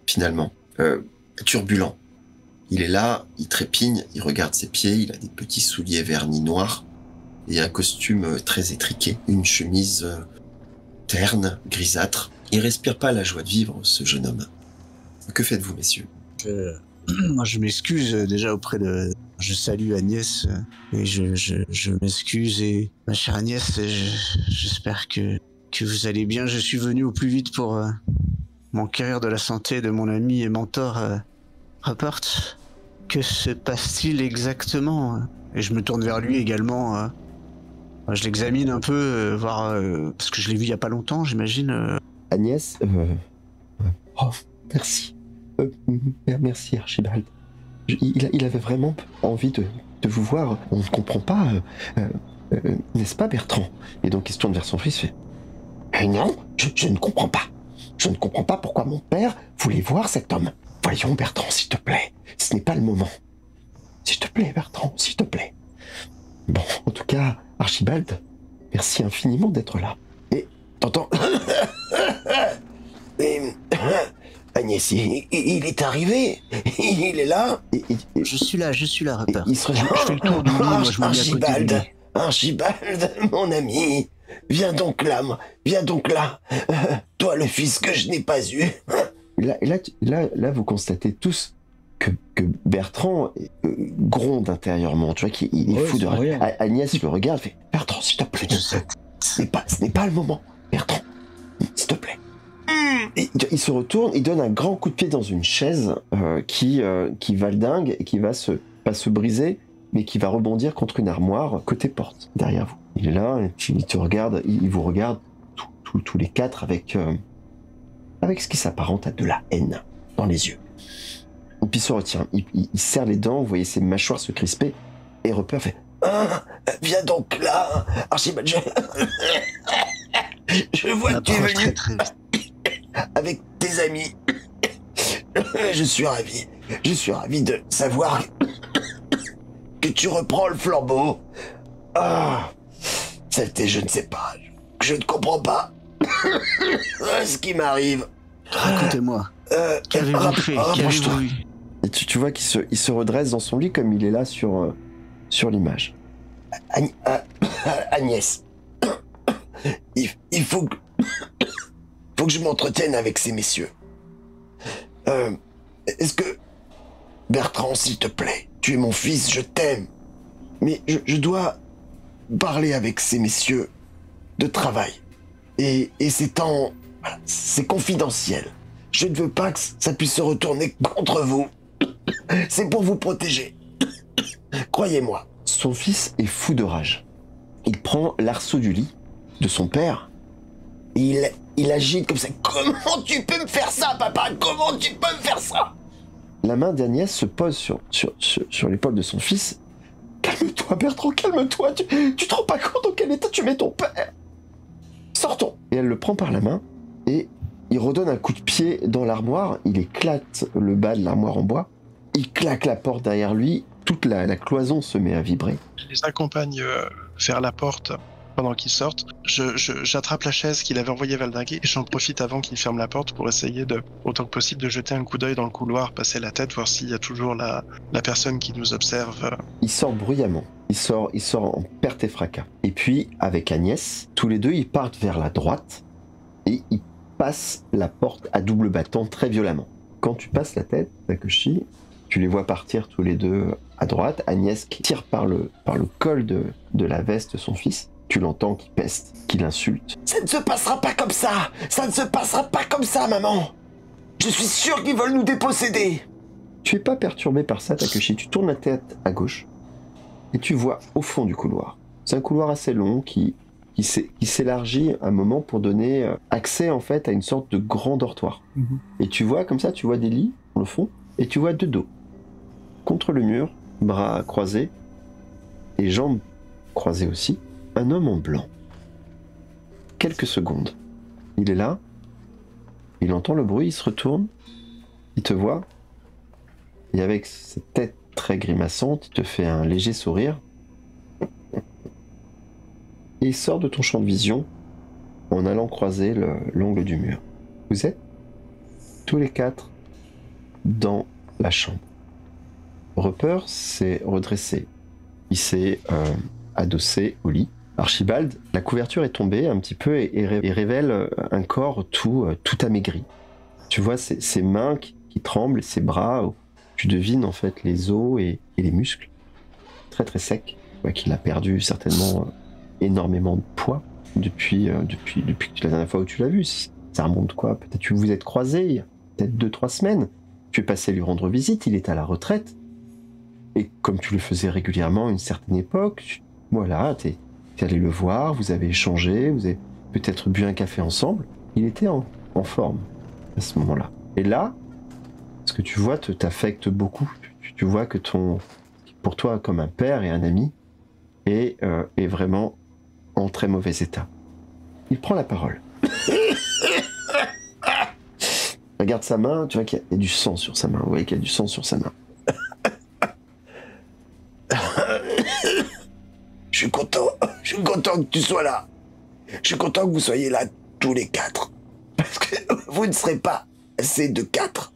finalement, turbulent. Il est là, il trépigne, il regarde ses pieds, il a des petits souliers vernis noirs et un costume très étriqué, une chemise terne, grisâtre. Il respire pas la joie de vivre, ce jeune homme. Que faites-vous, messieurs? Moi, je m'excuse déjà auprès de... Je salue Agnès et je m'excuse et ma chère Agnès, j'espère que vous allez bien. Je suis venu au plus vite pour m'enquérir de la santé de mon ami et mentor Rupert. Que se passe-t-il exactement? Et je me tourne vers lui également. Je l'examine un peu, voir parce que je l'ai vu il y a pas longtemps, j'imagine. Agnès, oh, merci. Merci Archibald. Il avait vraiment envie de vous voir. On ne comprend pas, n'est-ce pas Bertrand? Et donc il se tourne vers son fils et fait non, je ne comprends pas. Je ne comprends pas pourquoi mon père voulait voir cet homme. Voyons Bertrand, s'il te plaît, ce n'est pas le moment. S'il te plaît Bertrand, s'il te plaît. Bon, en tout cas, Archibald, merci infiniment d'être là. Et t'entends Agnès, il est arrivé. Il est là. Je suis là, Rupert. Il se Je fais le tour du lit, moi je me mets à côté du lit. Archibald, mon ami, viens donc là. Toi, le fils que je n'ai pas eu. Là, vous constatez tous que Bertrand gronde intérieurement. Tu vois qu'il est fou de rire. Agnès le regarde, fait Bertrand, s'il te plaît, ce n'est pas le moment. Bertrand, s'il te plaît. Et il se retourne, il donne un grand coup de pied dans une chaise qui valdingue et qui va pas se briser, mais qui va rebondir contre une armoire côté porte, derrière vous. Il est là, et puis il te regarde, il vous regarde tous les quatre avec ce qui s'apparente à de la haine dans les yeux. Et puis il se retient, il serre les dents, vous voyez ses mâchoires se crisper, et Rupert fait viens donc là, Archibald, je vois que tu es venu avec tes amis. Je suis ravi de savoir que tu reprends le flambeau. C'était, je ne sais pas, je ne comprends pas ce qui m'arrive. Racontez-moi. Qu'avez-vous fait? Qu'avez-vous vu? Et tu vois qu'il se redresse dans son lit comme il est là sur l'image. Agnès, il faut que je m'entretienne avec ces messieurs. Est-ce que... Bertrand, s'il te plaît, tu es mon fils, je t'aime. Mais je dois parler avec ces messieurs de travail. Et c'est confidentiel. Je ne veux pas que ça puisse se retourner contre vous. C'est pour vous protéger. Croyez-moi. Son fils est fou de rage. Il prend l'arceau du lit de son père et il agite comme ça. Comment tu peux me faire ça, papa? Comment tu peux me faire ça? La main d'Agnès se pose sur l'épaule de son fils. Calme-toi, Bertrand, calme-toi. Tu te rends pas compte dans quel état tu mets ton père? Sortons. Et elle le prend par la main et il redonne un coup de pied dans l'armoire. Il éclate le bas de l'armoire en bois. Il claque la porte derrière lui. Toute la cloison se met à vibrer. Je les accompagne vers la porte pendant qu'ils sortent. J'attrape la chaise qu'il avait envoyée valdinguer et j'en profite avant qu'il ferme la porte pour essayer autant que possible de jeter un coup d'œil dans le couloir, passer la tête, voir s'il y a toujours la personne qui nous observe. Il sort bruyamment. Il sort en perte et fracas. Et puis, avec Agnès, tous les deux, ils partent vers la droite et ils passent la porte à double battant très violemment. Quand tu passes la tête, Takeshi, tu les vois partir tous les deux à droite. Agnès qui tire par le col de la veste de son fils. Tu l'entends qui peste, qui l'insulte. Ça ne se passera pas comme ça! Ça ne se passera pas comme ça, maman! Je suis sûr qu'ils veulent nous déposséder! Tu es pas perturbé par ça, Takeshi. Tu tournes la tête à gauche et tu vois au fond du couloir. C'est un couloir assez long qui s'élargit un moment pour donner accès en fait à une sorte de grand dortoir. Mm-hmm. Et tu vois comme ça, tu vois des lits au fond et tu vois deux dos. Contre le mur, bras croisés et jambes croisées aussi, un homme en blanc. Quelques secondes. Il est là, il entend le bruit, il se retourne, il te voit, et avec cette tête très grimaçante, il te fait un léger sourire, et il sort de ton champ de vision en allant croiser l'angle du mur. Vous êtes tous les quatre dans la chambre. Rupert s'est redressé. Il s'est adossé au lit. Archibald, la couverture est tombée un petit peu et révèle un corps tout amaigri. Tu vois ses mains qui tremblent, ses bras, tu devines en fait les os et les muscles. Très très sec. Tu vois qu'il a perdu certainement énormément de poids depuis la dernière fois où tu l'as vu. Ça remonte quoi? Peut-être que vous vous êtes croisés il y a peut-être 2-3 semaines. Tu es passé lui rendre visite, il est à la retraite. Et comme tu le faisais régulièrement à une certaine époque, voilà, t'es allé le voir, vous avez échangé, vous avez peut-être bu un café ensemble. il était en forme à ce moment-là. Et là, ce que tu vois t'affecte beaucoup. Tu vois que pour toi, comme un père et un ami, est vraiment en très mauvais état. Il prend la parole. Regarde sa main, tu vois qu'il y a du sang sur sa main. Vous voyez qu'il y a du sang sur sa main. Je suis content que tu sois là. Je suis content que vous soyez là tous les 4. Parce que vous ne serez pas assez de 4.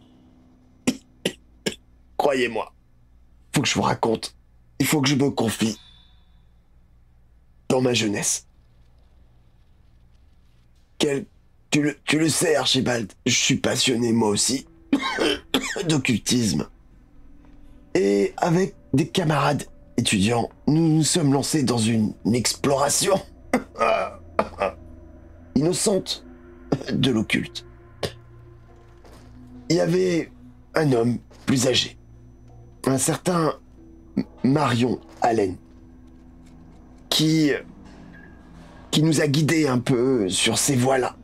Croyez-moi. Faut que je vous raconte. Il faut que je me confie. Dans ma jeunesse. Tu le sais, Archibald, je suis passionné moi aussi d'occultisme. Et avec des camarades étudiants, nous nous sommes lancés dans une exploration innocente de l'occulte. Il y avait un homme plus âgé, un certain Marion Allen, qui nous a guidés un peu sur ces voies-là.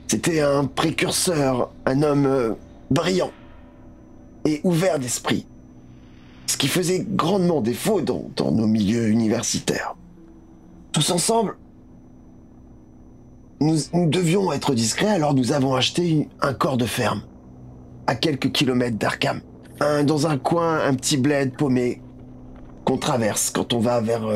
C'était un précurseur, un homme brillant et ouvert d'esprit, ce qui faisait grandement défaut dans nos milieux universitaires. Tous ensemble, nous devions être discrets, alors nous avons acheté un corps de ferme, à quelques kilomètres d'Arkham, dans un coin, un petit bled paumé qu'on traverse quand on va vers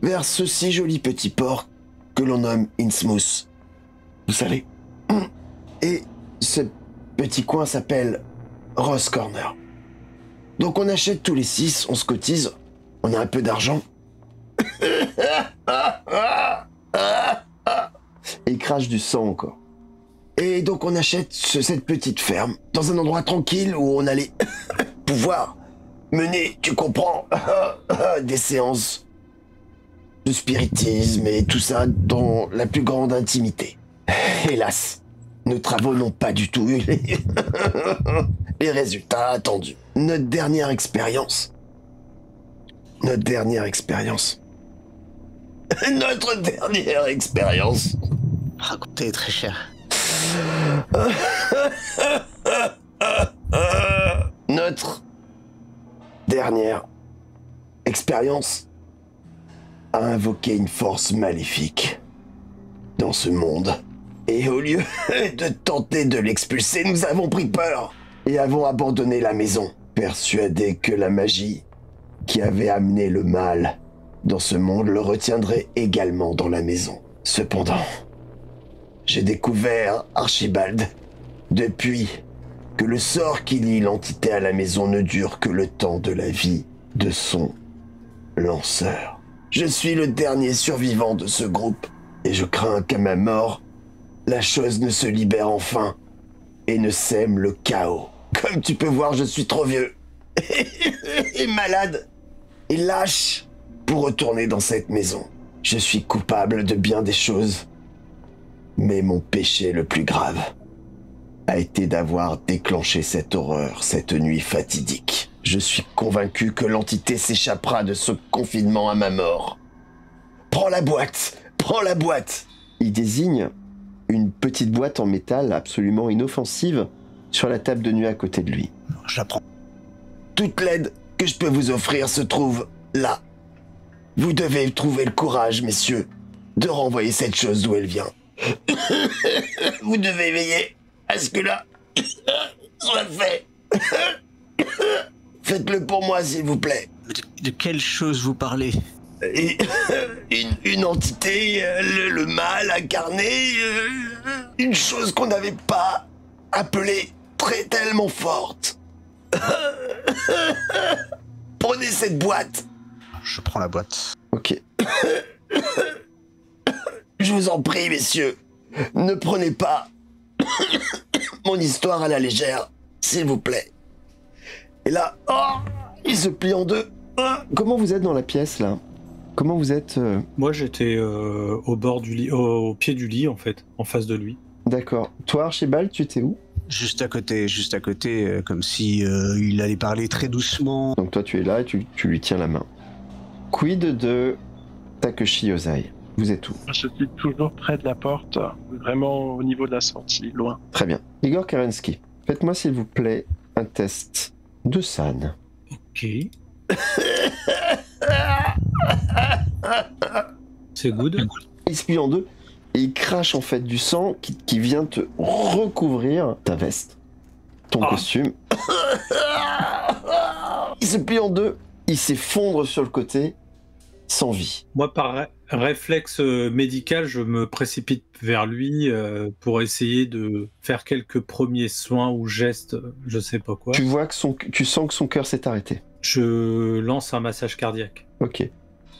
vers ce si joli petit port que l'on nomme Innsmouth. Vous savez. Et ce petit coin s'appelle Ross Corner. Donc on achète tous les 6, on se cotise, on a un peu d'argent. Et il crache du sang encore. Et donc on achète cette petite ferme, dans un endroit tranquille où on allait pouvoir mener, tu comprends, des séances de spiritisme et tout ça dans la plus grande intimité. Hélas, nos travaux n'ont pas du tout eu les résultats attendus. Notre dernière expérience. Racontez, très cher. Notre dernière expérience a invoqué une force maléfique dans ce monde. Et au lieu de tenter de l'expulser, nous avons pris peur et avons abandonné la maison, persuadés que la magie qui avait amené le mal dans ce monde le retiendrait également dans la maison. Cependant, j'ai découvert, Archibald, depuis que le sort qui lie l'entité à la maison ne dure que le temps de la vie de son lanceur. Je suis le dernier survivant de ce groupe et je crains qu'à ma mort, la chose ne se libère enfin et ne sème le chaos. Comme tu peux voir, je suis trop vieux et malade et lâche pour retourner dans cette maison. Je suis coupable de bien des choses, mais mon péché le plus grave a été d'avoir déclenché cette horreur, cette nuit fatidique. Je suis convaincu que l'entité s'échappera de ce confinement à ma mort. Prends la boîte. Il désigne une petite boîte en métal absolument inoffensive sur la table de nuit à côté de lui. Je la prends. Toute l'aide que je peux vous offrir se trouve là. Vous devez trouver le courage, messieurs, de renvoyer cette chose d'où elle vient. Vous devez veiller à ce que là soit fait. Faites-le pour moi, s'il vous plaît. De quelle chose vous parlez? Et, une entité, le mal incarné, une chose qu'on n'avait pas appelée tellement forte. Prenez cette boîte. Je prends la boîte. Ok. Je vous en prie, messieurs, ne prenez pas mon histoire à la légère, s'il vous plaît. Et là, il se plie en deux. Comment vous êtes dans la pièce, là? Comment vous êtes Moi, j'étais au bord du lit, au pied du lit, en fait, en face de lui. D'accord. Toi, Archibald, tu étais où? Juste à côté, comme si il allait parler très doucement. Donc toi, tu es là et tu lui tiens la main. Quid de Takeshi Ozai? Vous êtes où? Je suis toujours près de la porte, vraiment au niveau de la sortie, loin. Très bien. Igor Kerensky, faites-moi s'il vous plaît un test de SAN. Ok. C'est good. Il se plie en deux et il crache en fait du sang qui vient te recouvrir ta veste, ton costume. Il se plie en deux, il s'effondre sur le côté, sans vie. Moi, par réflexe médical, je me précipite vers lui pour essayer de faire quelques premiers soins ou gestes, je sais pas quoi. Tu vois que tu sens que son cœur s'est arrêté. Je lance un massage cardiaque. Ok.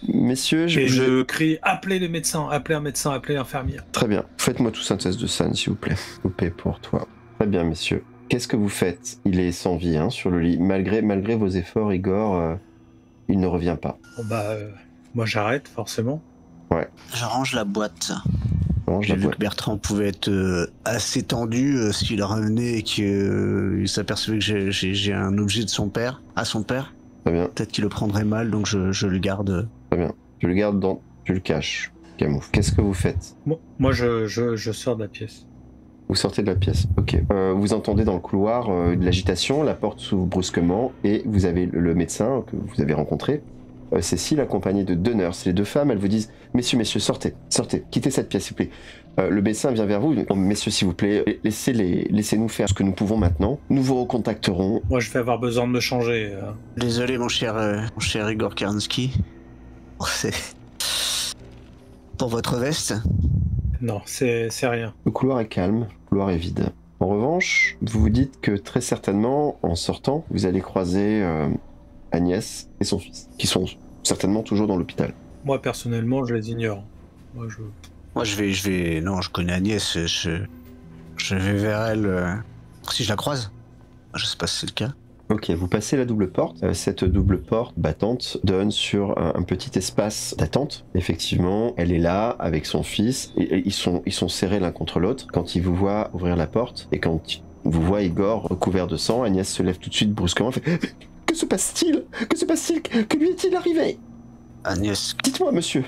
Messieurs, Et je crie « Appelez les médecins, appelez un médecin, appelez l'infirmière ». Très bien. Faites-moi tous un test de SAN, s'il vous plaît. Coupé pour toi. Très bien, messieurs. Qu'est-ce que vous faites? Il est sans vie sur le lit. Malgré vos efforts, Igor, il ne revient pas. Bon moi j'arrête, forcément. Ouais. Je range la boîte. Range J'ai la vu boîte. que Bertrand pouvait être assez tendu s'il revenait et qu'il s'apercevait que j'ai un objet de son père, à son père. Très bien. Peut-être qu'il le prendrait mal, donc je le garde. Très bien. Tu le gardes tu le caches. Camoufle. Qu'est-ce que vous faites? Moi je sors de la pièce. Vous sortez de la pièce. Ok. Vous entendez dans le couloir de l'agitation, la porte s'ouvre brusquement et vous avez le médecin que vous avez rencontré, Cécile, accompagnée de 2 nurses. Les 2 femmes, elles vous disent « Messieurs, sortez, quittez cette pièce, s'il vous plaît. Le médecin vient vers vous. Messieurs, s'il vous plaît, laissez-nous faire ce que nous pouvons maintenant. Nous vous recontacterons. » Moi je vais avoir besoin de me changer. Désolé, mon cher Igor Kerensky. C'est pour votre veste. Non, c'est rien. Le couloir est calme, le couloir est vide. En revanche, vous vous dites que très certainement, en sortant, vous allez croiser Agnès et son fils, qui sont certainement toujours dans l'hôpital. Moi personnellement, je les ignore. Moi je vais. Non, je connais Agnès. Je vais vers elle si je la croise. Je sais pas si c'est le cas. Ok, vous passez la double porte. Cette double porte battante donne sur un petit espace d'attente. Effectivement, elle est là avec son fils. Et ils sont serrés l'un contre l'autre. Quand il vous voit ouvrir la porte et quand vous voit Igor recouvert de sang, Agnès se lève tout de suite brusquement. Fait « Que se passe-t-il? Que se passe-t-il? Que lui est-il arrivé? Agnès. Dites-moi, monsieur.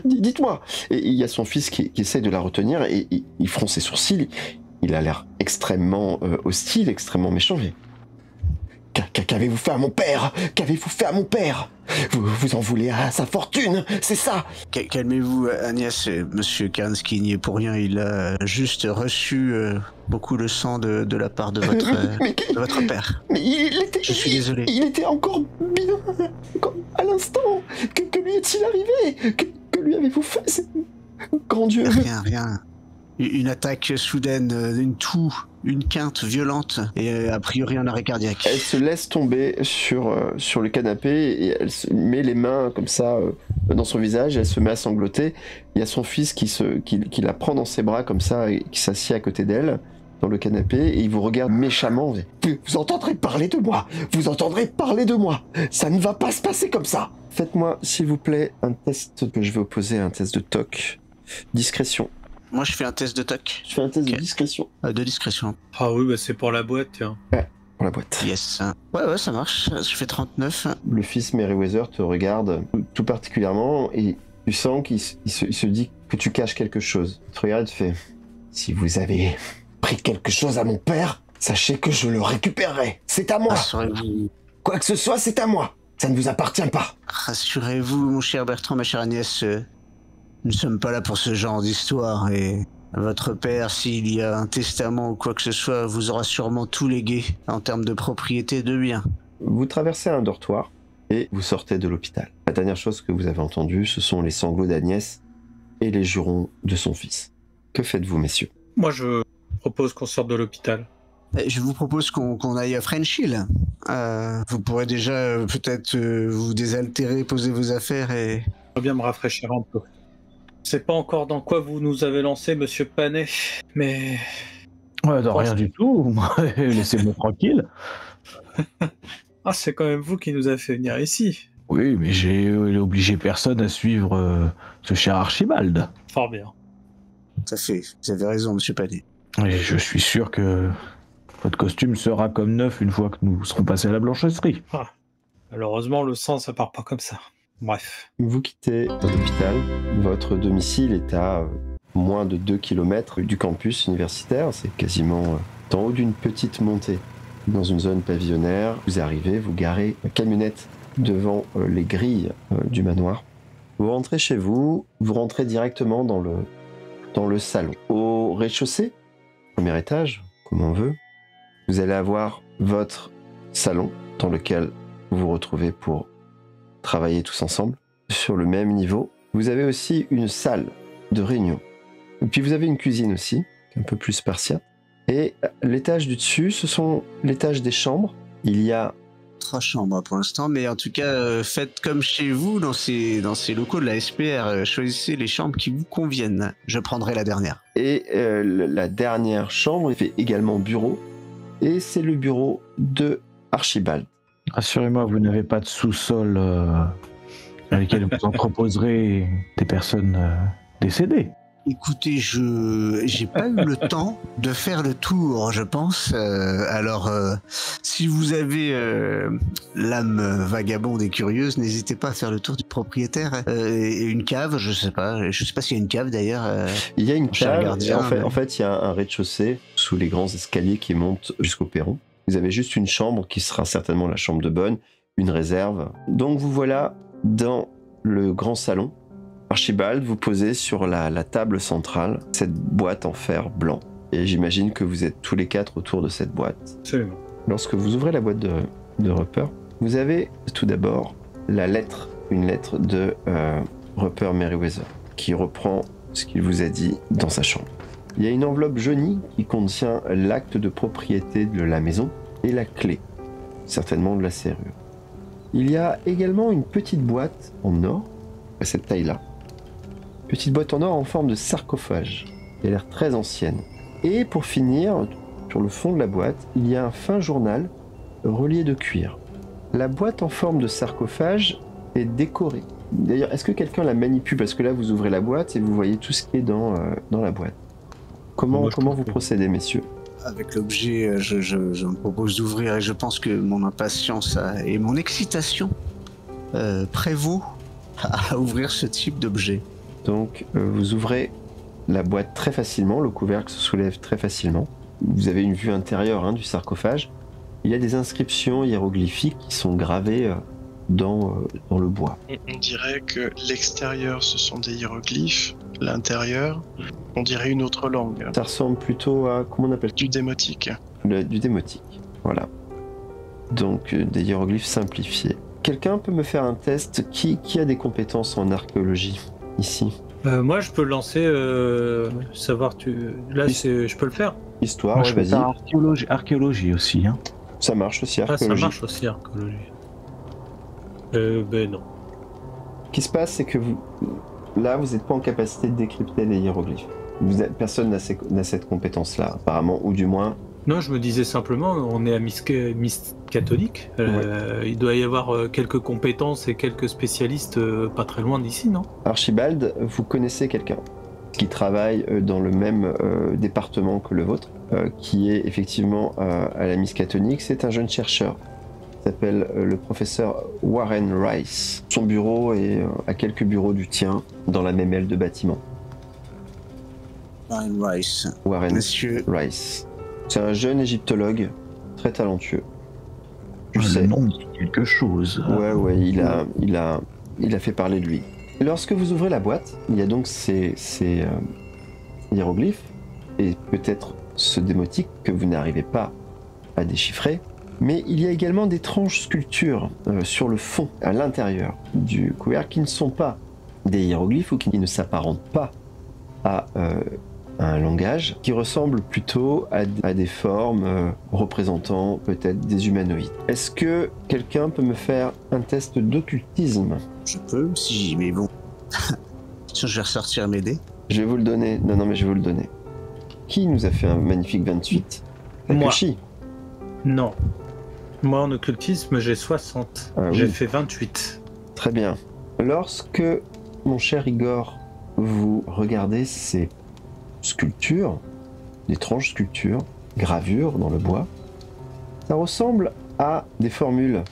Dites-moi. » Et il y a son fils qui essaie de la retenir et il fronce ses sourcils. Il a l'air extrêmement hostile, extrêmement méchant. Qu'avez-vous fait à mon père? Qu'avez-vous fait à mon père? Vous en voulez à sa fortune, c'est ça? Calmez-vous, Agnès. Monsieur Kerensky n'y est pour rien. Il a juste reçu beaucoup de sang de la part de votre père. Mais Je suis désolé. Il était encore bien à l'instant. Que lui est-il arrivé? Que lui avez-vous fait? Grand Dieu. Rien. Une attaque soudaine, une quinte violente et a priori un arrêt cardiaque. Elle se laisse tomber sur le canapé et elle se met les mains comme ça dans son visage, elle se met à sangloter. Il y a son fils qui la prend dans ses bras comme ça et qui s'assied à côté d'elle dans le canapé et il vous regarde méchamment. Vous entendrez parler de moi. Vous entendrez parler de moi. Ça ne va pas se passer comme ça. Faites-moi s'il vous plaît un test que je vais opposer à un test de TOC. Discrétion. Moi, je fais un test de TOC. Je fais un test Ok. de discrétion. De discrétion. Ah oui, c'est pour la boîte, tiens. Pour la boîte. Yes. Ouais, ça marche. Je fais 39. Le fils Meriwether te regarde tout particulièrement et tu sens qu'il se dit que tu caches quelque chose. Il te regarde et te fait « Si vous avez pris quelque chose à mon père, sachez que je le récupérerai. C'est à moi. Rassurez-vous, Quoi que ce soit, c'est à moi. Ça ne vous appartient pas. rassurez-vous, mon cher Bertrand, ma chère Agnès. Nous ne sommes pas là pour ce genre d'histoire et votre père, s'il y a un testament ou quoi que ce soit, vous aura sûrement tout légué en termes de propriété et de biens. » Vous traversez un dortoir et vous sortez de l'hôpital. La dernière chose que vous avez entendue, ce sont les sanglots d'Agnès et les jurons de son fils. Que faites-vous, messieurs? Moi je propose qu'on sorte de l'hôpital. Je vous propose qu'on aille à French Hill. Vous pourrez déjà peut-être vous désaltérer, poser vos affaires et... Je vais bien me rafraîchir un peu. Je sais pas encore dans quoi vous nous avez lancé, monsieur Panet, mais... Ouais, non, rien du tout. Laissez-moi tranquille. Ah, c'est quand même vous qui nous avez fait venir ici. Oui, mais j'ai obligé personne à suivre ce cher Archibald. Fort bien. Ça fait, vous avez raison, monsieur Panet. Et je suis sûr que votre costume sera comme neuf une fois que nous serons passés à la blanchisserie. Malheureusement, le sang, ça part pas comme ça. Bref. Vous quittez l'hôpital. Votre domicile est à moins de 2 km du campus universitaire. C'est quasiment en haut d'une petite montée. Dans une zone pavillonnaire, vous arrivez, vous garez la camionnette devant les grilles du manoir. Vous rentrez chez vous, vous rentrez directement dans le salon. Au rez-de-chaussée, premier étage, comme on veut, vous allez avoir votre salon dans lequel vous vous retrouvez pour travailler tous ensemble. Sur le même niveau, vous avez aussi une salle de réunion. Et puis vous avez une cuisine aussi, un peu plus spartiate. Et l'étage du dessus, ce sont l'étage des chambres. Il y a 3 chambres pour l'instant, mais en tout cas, faites comme chez vous dans ces locaux de la SPR. Choisissez les chambres qui vous conviennent. Je prendrai la dernière. Et la dernière chambre fait également bureau. Et c'est le bureau de Archibald. Rassurez-moi, vous n'avez pas de sous-sol dans lequel vous entreposerez des personnes décédées. Écoutez, j'ai pas eu le temps de faire le tour, je pense. Alors, si vous avez l'âme vagabonde et curieuse, n'hésitez pas à faire le tour du propriétaire. Et une cave, je sais pas s'il y a une cave d'ailleurs. Il y a une cher cave. gardien, En fait, il y a un rez-de-chaussée sous les grands escaliers qui montent jusqu'au perron. Vous avez juste une chambre qui sera certainement la chambre de bonne, une réserve. Donc vous voilà dans le grand salon. Archibald, vous posez sur la table centrale cette boîte en fer blanc. Et j'imagine que vous êtes tous les 4 autour de cette boîte. Absolument. Lorsque vous ouvrez la boîte de Rupert, vous avez tout d'abord une lettre de Rupert Merryweather, qui reprend ce qu'il vous a dit dans sa chambre. Il y a une enveloppe jaunie qui contient l'acte de propriété de la maison et la clé, certainement de la serrure. Il y a également une petite boîte en or, à cette taille-là. Petite boîte en or en forme de sarcophage, qui a l'air très ancienne. Et pour finir, sur le fond de la boîte, il y a un fin journal relié de cuir. La boîte en forme de sarcophage est décorée. D'ailleurs, est-ce que quelqu'un la manipule? Parce que là, vous ouvrez la boîte et vous voyez tout ce qui est dans la boîte. Comment vous procédez, messieurs? Avec l'objet, je me propose d'ouvrir et je pense que mon impatience et mon excitation prévaut à ouvrir ce type d'objet. Donc, vous ouvrez la boîte très facilement, le couvercle se soulève très facilement. Vous avez une vue intérieure du sarcophage. Il y a des inscriptions hiéroglyphiques qui sont gravées dans le bois. On dirait que l'extérieur, ce sont des hiéroglyphes. L'intérieur, on dirait une autre langue. Ça ressemble plutôt à, comment on appelle ça? Du démotique. Du démotique, voilà. Donc, des hiéroglyphes simplifiés. Quelqu'un peut me faire un test? Qui a des compétences en archéologie ici? Moi, je peux lancer savoir. Je peux le faire. Histoire, Moi, ouais, je peux vas-y. faire archéologie aussi. Hein. Ça marche aussi, Ah, archéologie. ça marche aussi, archéologie. Ben non. Ce qui se passe, c'est que vous n'êtes pas en capacité de décrypter les hiéroglyphes. Personne n'a cette compétence-là, apparemment, ou du moins... Non, je me disais simplement, on est à Miss catholique. Il doit y avoir quelques compétences et quelques spécialistes pas très loin d'ici, non? Archibald, vous connaissez quelqu'un qui travaille dans le même département que le vôtre, qui est effectivement à la Miss catholique. C'est un jeune chercheur. Il s'appelle le professeur Warren Rice. Son bureau est à quelques bureaux du tien, dans la même aile de bâtiment. Warren Rice. Warren Monsieur. Rice. C'est un jeune égyptologue, très talentueux. Tu Le sais. nom me dit quelque chose. Ouais, il a fait parler de lui. Lorsque vous ouvrez la boîte, il y a donc ces hiéroglyphes, et peut-être ce démotique que vous n'arrivez pas à déchiffrer, mais il y a également d'étranges sculptures sur le fond, à l'intérieur du couvercle, qui ne sont pas des hiéroglyphes ou qui ne s'apparentent pas à un langage, qui ressemble plutôt à des formes représentant peut-être des humanoïdes. Est-ce que quelqu'un peut me faire un test d'occultisme? Je peux, si, mais bon. Je vais ressortir mes dés. Je vais vous le donner. Non, mais je vais vous le donner. Qui nous a fait un magnifique 28? Moi. Takeshi. Non. Moi, en occultisme, j'ai 60. Ah, J'ai oui. fait 28. Très bien. Lorsque, mon cher Igor, vous regardez ces sculptures, d'étranges sculptures, gravures dans le bois, ça ressemble à des formules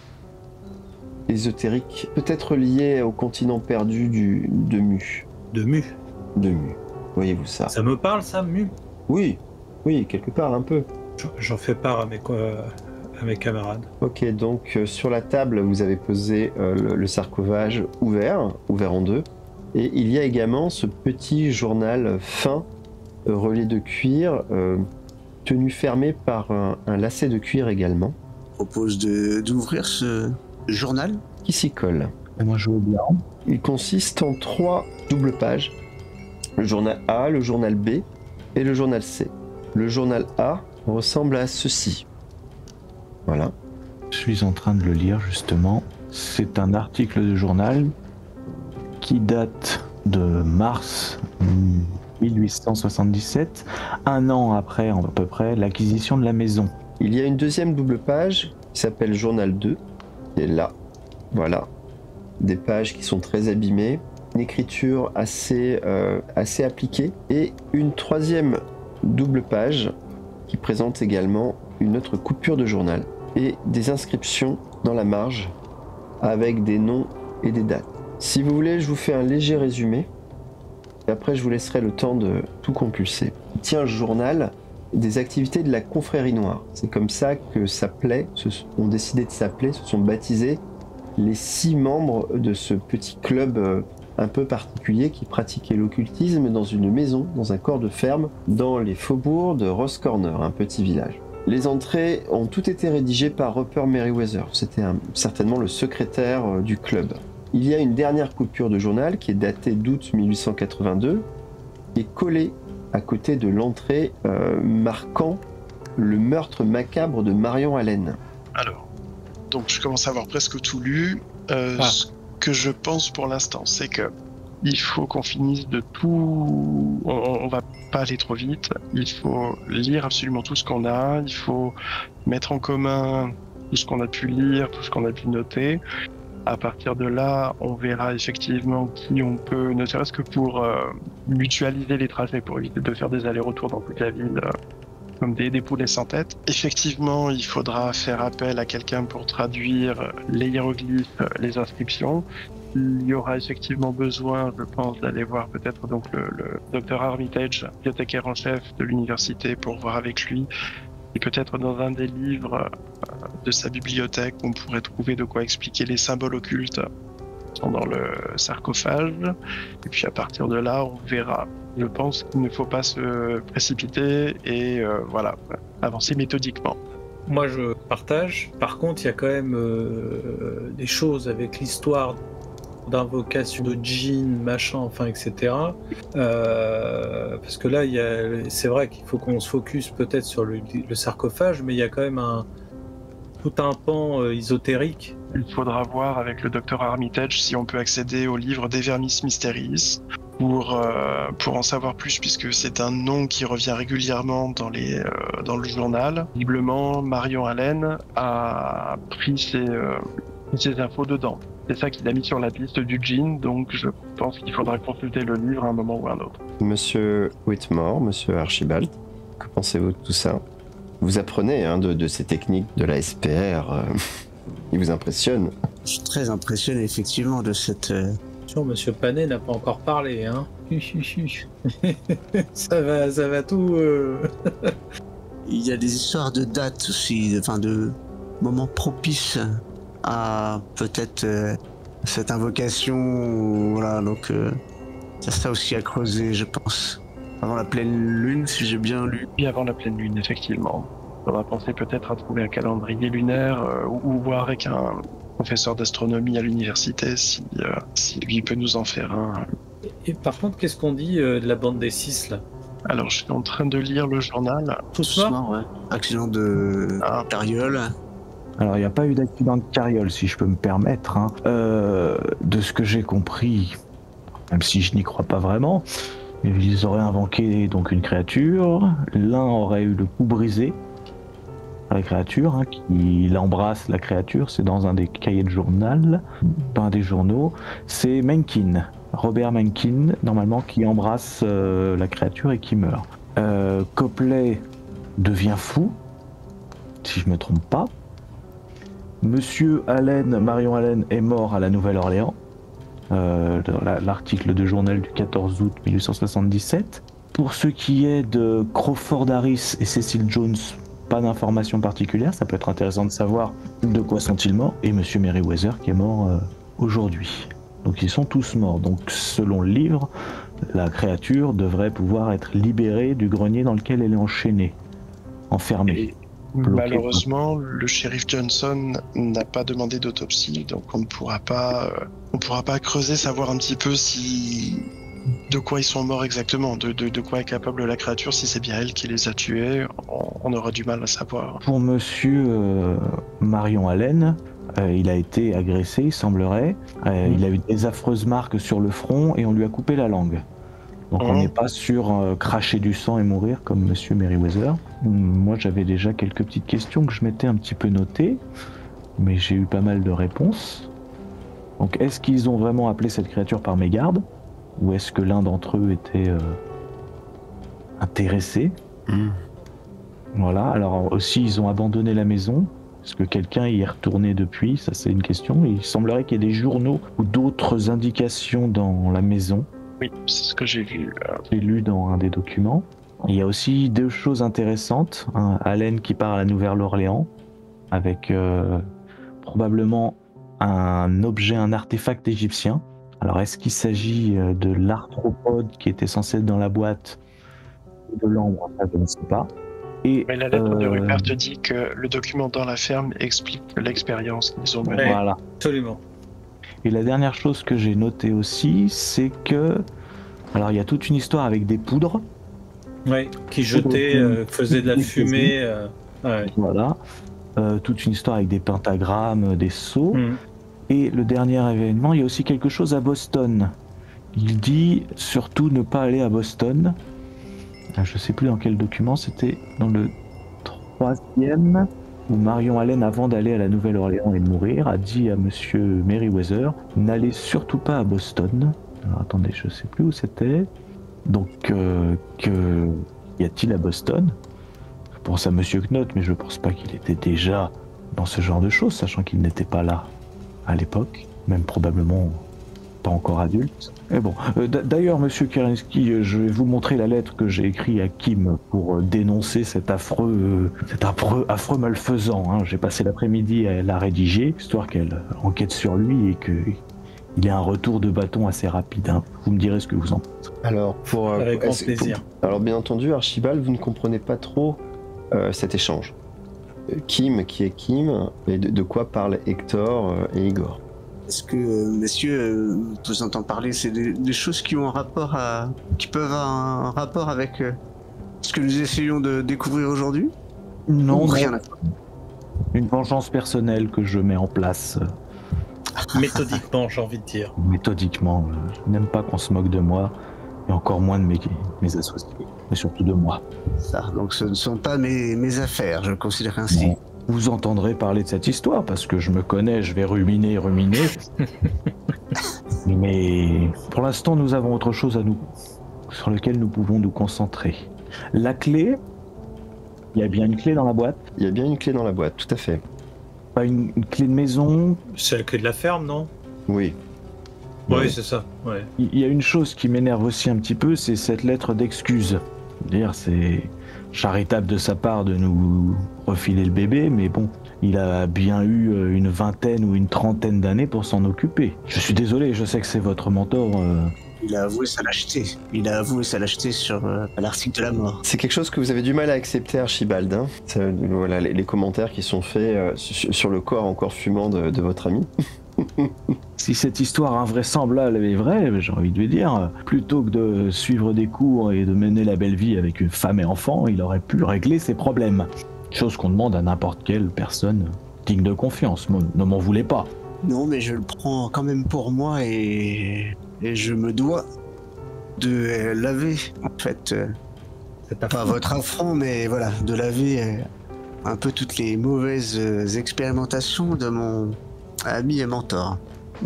ésotérique, peut-être lié au continent perdu de Mu. De Mu. De Mu. Voyez-vous ça? Ça me parle, ça, Mu? Oui, quelque part un peu. J'en fais part à mes camarades. Ok, donc sur la table, vous avez posé le sarcophage ouvert en deux. Et il y a également ce petit journal fin, relié de cuir, tenu fermé par un lacet de cuir également. Je propose d'ouvrir ce journal. Qui s'y colle. Et moi, je veux bien. Il consiste en 3 doubles pages. Le journal A, le journal B et le journal C. Le journal A ressemble à ceci. Voilà. Je suis en train de le lire, justement. C'est un article de journal qui date de mars 1877, un an après, à peu près, l'acquisition de la maison. Il y a une deuxième double page qui s'appelle Journal 2, qui est là. Voilà. Des pages qui sont très abîmées, une écriture assez appliquée, et une troisième double page qui présente également une autre coupure de journal et des inscriptions dans la marge avec des noms et des dates. Si vous voulez, je vous fais un léger résumé et après je vous laisserai le temps de tout compulser. Il tient le journal des activités de la confrérie noire. C'est comme ça que ont décidé de s'appeler, se sont baptisés les 6 membres de ce petit club un peu particulier qui pratiquait l'occultisme dans une maison, dans un corps de ferme, dans les faubourgs de Ross Corner, un petit village. Les entrées ont toutes été rédigées par Rupert Merriweather. C'était certainement le secrétaire du club. Il y a une dernière coupure de journal qui est datée d'août 1882 et collée à côté de l'entrée marquant le meurtre macabre de Marion Allen. Alors, donc je commence à avoir presque tout lu. Ce que je pense pour l'instant, c'est que il faut qu'on finisse de tout. On va pas aller trop vite. Il faut lire absolument tout ce qu'on a. Il faut mettre en commun tout ce qu'on a pu lire, tout ce qu'on a pu noter. À partir de là, on verra effectivement qui on peut, ne serait-ce que pour mutualiser les trajets, pour éviter de faire des allers-retours dans toute la ville, comme des poulets sans tête. Effectivement, il faudra faire appel à quelqu'un pour traduire les hiéroglyphes, les inscriptions. Il y aura effectivement besoin, je pense, d'aller voir peut-être donc le docteur Armitage, bibliothécaire en chef de l'université, pour voir avec lui. Et peut-être dans un des livres de sa bibliothèque, on pourrait trouver de quoi expliquer les symboles occultes qui sont dans le sarcophage. Et puis à partir de là, on verra. Je pense qu'il ne faut pas se précipiter et avancer méthodiquement. Moi, je partage. Par contre, il y a quand même des choses avec l'histoire d'invocation de djinns, machin, enfin, etc. Parce que là, c'est vrai qu'il faut qu'on se focus peut-être sur le sarcophage, mais il y a quand même tout un pan ésotérique. Il faudra voir avec le docteur Armitage si on peut accéder au livre d'Evernis Mysteries pour en savoir plus, puisque c'est un nom qui revient régulièrement dans le journal. Visiblement, Marion Allen a pris ses infos dedans. C'est ça qu'il a mis sur la piste du djinn, donc je pense qu'il faudra consulter le livre à un moment ou à un autre. Monsieur Whitmore, monsieur Archibald, que pensez-vous de tout ça? Vous apprenez de ces techniques de la SPR, il vous impressionne? Je suis très impressionné effectivement de cette... Monsieur Panet n'a pas encore parlé, hein. ça va tout... Il y a des histoires de dates aussi, de moments propices à peut-être cette invocation, voilà, donc ça aussi à creuser, je pense. Avant la pleine lune, si j'ai bien lu. Oui, avant la pleine lune, effectivement. On va penser peut-être à trouver un calendrier lunaire ou voir avec un professeur d'astronomie à l'université si lui peut nous en faire un. Et par contre, qu'est-ce qu'on dit de la bande des 6 là? Alors, je suis en train de lire le journal. Tout soir, ouais. Accident de carriole. Alors, il n'y a pas eu d'accident de carriole, si je peux me permettre. De ce que j'ai compris, même si je n'y crois pas vraiment, ils auraient invoqué donc une créature. L'un aurait eu le cou brisé par la créature, qui embrasse la créature. C'est dans un des cahiers de journal, pas un des journaux. C'est Mencken, Robert Mencken, normalement, qui embrasse la créature et qui meurt. Copley devient fou, si je me trompe pas. Monsieur Allen, Marion Allen est mort à la Nouvelle-Orléans. L'article de journal du 14 août 1877. Pour ce qui est de Crawford Harris et Cecil Jones, pas d'informations particulières, ça peut être intéressant de savoir de quoi sont-ils morts. Et Monsieur Merriweather qui est mort aujourd'hui. Donc ils sont tous morts. Donc selon le livre, la créature devrait pouvoir être libérée du grenier dans lequel elle est enchaînée, enfermée. Malheureusement, le shérif Johnson n'a pas demandé d'autopsie, donc on ne pourra pas creuser, savoir un petit peu de quoi ils sont morts exactement, de quoi est capable la créature, si c'est bien elle qui les a tués, on aura du mal à savoir. Pour Monsieur Marion Allen, il a été agressé, il semblerait. Il a eu des affreuses marques sur le front et on lui a coupé la langue. Donc on n'est pas sur cracher du sang et mourir comme Monsieur Merriweather. Moi j'avais déjà quelques petites questions que je m'étais un petit peu notées, mais j'ai eu pas mal de réponses. Donc est-ce qu'ils ont vraiment appelé cette créature par mégarde, ou est-ce que l'un d'entre eux était intéressé? Voilà, alors aussi ils ont abandonné la maison. Est-ce que quelqu'un y est retourné depuis? Ça c'est une question. Il semblerait qu'il y ait des journaux ou d'autres indications dans la maison. Oui, c'est ce que j'ai vu. J'ai lu dans un des documents. Il y a aussi deux choses intéressantes. Allen qui part à la Nouvelle-Orléans avec probablement un objet, un artefact égyptien. Alors est-ce qu'il s'agit de l'arthropode qui était censé être dans la boîte ou de l'ambre? Ça, je ne sais pas. Mais la lettre de Rupert te dit que le document dans la ferme explique l'expérience qu'ils ont menée. Voilà. Absolument. Et la dernière chose que j'ai notée aussi, c'est que... Alors il y a toute une histoire avec des poudres. Oui, qui jetaient, faisaient de la fumée. Ouais. Voilà. Toute une histoire avec des pentagrammes, des sceaux. Et le dernier événement, il y a aussi quelque chose à Boston. Il dit surtout ne pas aller à Boston. Je ne sais plus dans quel document, c'était dans le 3e, où Marion Allen, avant d'aller à la Nouvelle-Orléans et de mourir, a dit à Monsieur Merriweather, n'allez surtout pas à Boston. Alors attendez, je ne sais plus où c'était. Donc, qu'y a-t-il à Boston? Je pense à Monsieur Knott, mais je ne pense pas qu'il était déjà dans ce genre de choses, sachant qu'il n'était pas là à l'époque, même probablement pas encore adulte. Mais bon, d'ailleurs, Monsieur Kerensky, je vais vous montrer la lettre que j'ai écrite à Kim pour dénoncer cet affreux malfaisant. Hein. J'ai passé l'après-midi à la rédiger, histoire qu'elle enquête sur lui et qu'il ait un retour de bâton assez rapide. Hein. Vous me direz ce que vous en pensez. Alors, avec grand plaisir. Alors, bien entendu, Archibald, vous ne comprenez pas trop cet échange. Kim, qui est Kim, et de quoi parlent Hector et Igor? Est-ce que, messieurs, vous entendez parler, c'est des choses qui ont qui peuvent avoir un rapport avec ce que nous essayons de découvrir aujourd'hui? Non, rien. Une vengeance personnelle que je mets en place. Méthodiquement, j'ai envie de dire. Méthodiquement. Je n'aime pas qu'on se moque de moi, et encore moins de mes associés, mais surtout de moi. Ça, donc ce ne sont pas mes affaires, je considère ainsi. Non. Vous entendrez parler de cette histoire, parce que je me connais, je vais ruminer. Mais pour l'instant, nous avons autre chose sur lequel nous pouvons nous concentrer. La clé, il y a bien une clé dans la boîte? Il y a bien une clé dans la boîte, tout à fait. Pas une clé de maison? C'est la clé de la ferme, non? Oui. Oui, c'est ça. Ouais. Il y a une chose qui m'énerve aussi un petit peu, c'est cette lettre d'excuse. C'est charitable de sa part de nous refiler le bébé, mais bon, il a bien eu une vingtaine ou une trentaine d'années pour s'en occuper. Je suis désolé, je sais que c'est votre mentor. Il a avoué sa lâcheté. Il a avoué sa lâcheté sur l'article de la mort. C'est quelque chose que vous avez du mal à accepter, Archibald. Hein. Voilà, les commentaires qui sont faits sur le corps encore fumant de votre ami. Si cette histoire invraisemblable est vraie, j'ai envie de lui dire, plutôt que de suivre des cours et de mener la belle vie avec une femme et enfant, il aurait pu régler ses problèmes. Chose qu'on demande à n'importe quelle personne digne de confiance. Ne m'en voulez pas. Non, mais je le prends quand même pour moi et je me dois de laver, en fait, pas votre affront, mais voilà, de laver un peu toutes les mauvaises expérimentations de mon ami et mentor.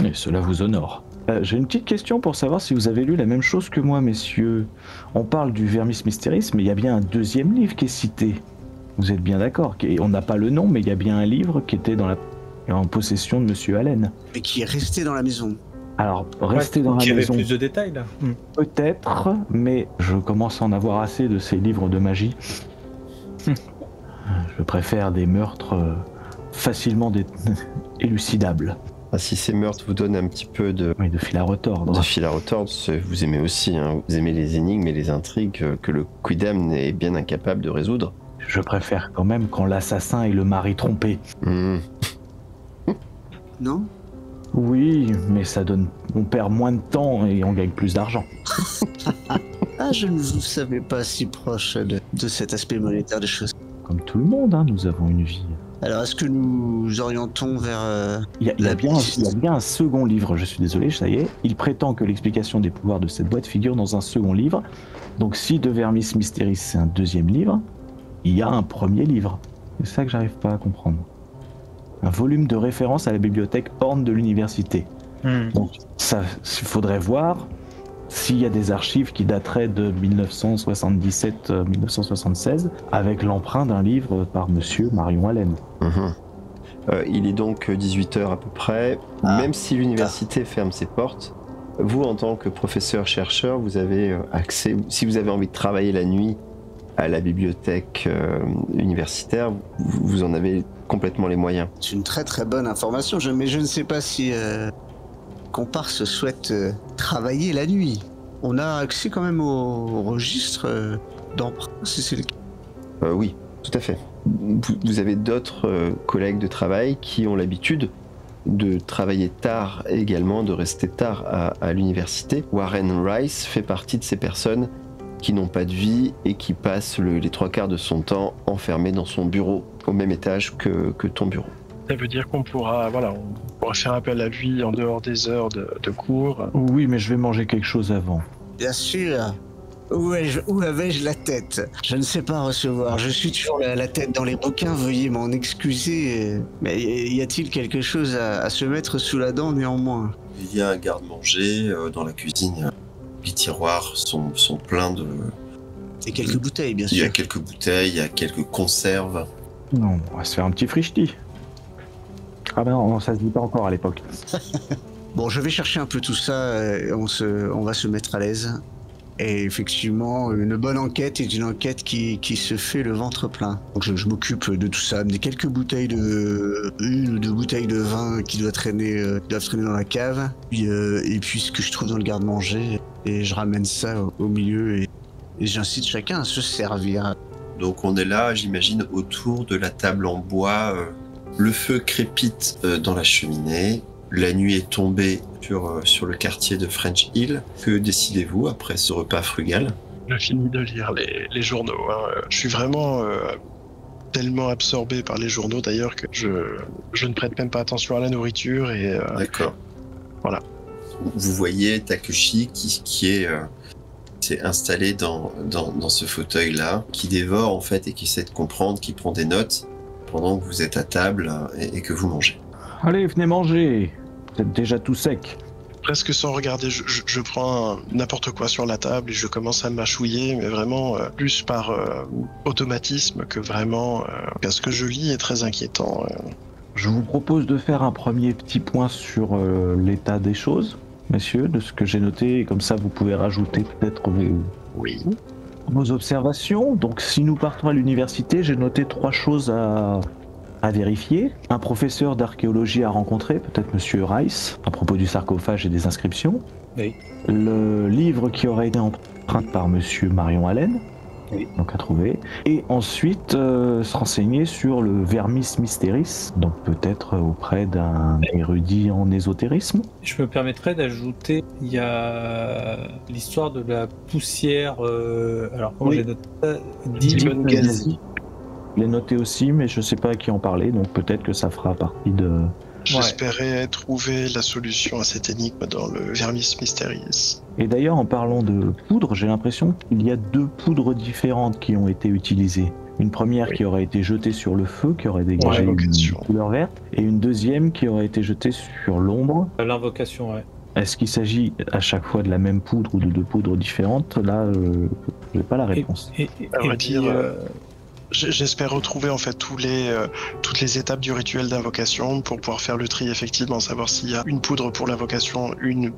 Et cela vous honore. J'ai une petite question pour savoir si vous avez lu la même chose que moi, messieurs. On parle du Vermis Mysteris, mais il y a bien un deuxième livre qui est cité. Vous êtes bien d'accord? On n'a pas le nom, mais il y a bien un livre qui était dans la est en possession de Monsieur Allen. Mais qui est resté dans la maison. Alors, rester dans la Qui avait maison, plus de détails là. peut-être, mais je commence à en avoir assez de ces livres de magie. Je préfère des meurtres facilement élucidables. Ah, si ces meurtres vous donnent un petit peu de fil à retordre. de fil à retordre, vous aimez aussi, hein. Vous aimez les énigmes et les intrigues que le Quidam est bien incapable de résoudre. Je préfère quand même quand l'assassin est le mari trompé. Non? Oui, mais ça donne... On perd moins de temps et on gagne plus d'argent. Ah, je ne vous savais pas si proche de cet aspect monétaire des choses. Comme tout le monde, hein, nous avons une vie. Alors, est-ce que nous orientons vers... Il y a bien un second livre, je suis désolé, ça y est. Il prétend que l'explication des pouvoirs de cette boîte figure dans un second livre. Donc si De Vermis Mysteris c'est un deuxième livre, il y a un premier livre. C'est ça que j'arrive pas à comprendre. Un volume de référence à la bibliothèque Horn de l'université. Donc ça, il faudrait voir s'il y a des archives qui dateraient de 1977-1976 avec l'emprunt d'un livre par Monsieur Marion Allen. Il est donc 18h à peu près. Même si l'université ferme ses portes, vous, en tant que professeur-chercheur, vous avez accès, si vous avez envie de travailler la nuit à la bibliothèque universitaire, vous en avez complètement les moyens. C'est une très très bonne information, mais je ne sais pas si Comparse souhaite travailler la nuit. On a accès quand même au registre d'emprunt, si c'est le cas. Oui, tout à fait. Vous avez d'autres collègues de travail qui ont l'habitude de travailler tard et également de rester tard à l'université. Warren Rice fait partie de ces personnes qui n'ont pas de vie et qui passent les 3/4 de son temps enfermé dans son bureau, au même étage que ton bureau. Ça veut dire qu'on pourra, on pourra faire appel à lui en dehors des heures de cours. Oui, mais je vais manger quelque chose avant. Bien sûr. Où avais-je la tête? Je ne sais pas recevoir. Je suis toujours la tête dans les bouquins. Veuillez m'en excuser. Mais y a-t-il quelque chose à se mettre sous la dent néanmoins? Il y a un garde-manger dans la cuisine. Les tiroirs sont pleins de... Et quelques bouteilles, bien sûr. Il y a quelques bouteilles, il y a quelques conserves. Non, on va se faire un petit frichti. Ah ben non, ça se dit pas encore à l'époque. Bon, je vais chercher un peu tout ça et on va se mettre à l'aise. Et effectivement, une bonne enquête est une enquête qui se fait le ventre plein. Donc je m'occupe de tout ça, amener quelques bouteilles une ou deux bouteilles de vin qui doivent traîner dans la cave. Et puis ce que je trouve dans le garde-manger, et je ramène ça au milieu et j'incite chacun à se servir. Donc on est là, j'imagine, autour de la table en bois. Le feu crépite dans la cheminée. La nuit est tombée sur le quartier de French Hill. Que décidez-vous après ce repas frugal? Je finis de lire les journaux. Je suis vraiment tellement absorbé par les journaux d'ailleurs que je ne prête même pas attention à la nourriture. D'accord. Voilà. Vous voyez Takeshi qui s'est installé dans ce fauteuil-là, qui dévore en fait et qui essaie de comprendre, qui prend des notes pendant que vous êtes à table et que vous mangez. Allez, venez manger. Vous êtes déjà tout sec. Presque sans regarder, je prends n'importe quoi sur la table et je commence à mâchouiller, mais vraiment plus par automatisme que vraiment parce que je lis est très inquiétant. Je vous propose de faire un premier petit point sur l'état des choses, messieurs, de ce que j'ai noté, et comme ça vous pouvez rajouter peut-être vos observations. Donc si nous partons à l'université, j'ai noté 3 choses à vérifier. Un professeur d'archéologie à rencontrer, peut-être Monsieur Rice, à propos du sarcophage et des inscriptions. Oui. Le livre qui aurait été emprunté par Monsieur Marion Allen, oui. Donc à trouver. Et ensuite se renseigner sur le Vermis Mysteris, donc peut-être auprès d'un érudit en ésotérisme. Je me permettrais d'ajouter, il y a l'histoire de la poussière. Alors comment j'ai noté ça? Dimon Gazi. Je l'ai noté aussi, mais je sais pas à qui en parler, donc peut-être que ça fera partie de... J'espérais trouver la solution à cette énigme dans le Vermis Mysteris. Et d'ailleurs, en parlant de poudre, j'ai l'impression qu'il y a 2 poudres différentes qui ont été utilisées. Une première qui aurait été jetée sur le feu, qui aurait dégagé une couleur verte, et une deuxième qui aurait été jetée sur l'ombre. L'invocation, ouais. Est-ce qu'il s'agit à chaque fois de la même poudre ou de 2 poudres différentes? Là, je n'ai pas la réponse. J'espère retrouver en fait toutes les étapes du rituel d'invocation pour pouvoir faire le tri effectivement, savoir s'il y a une poudre pour l'invocation, une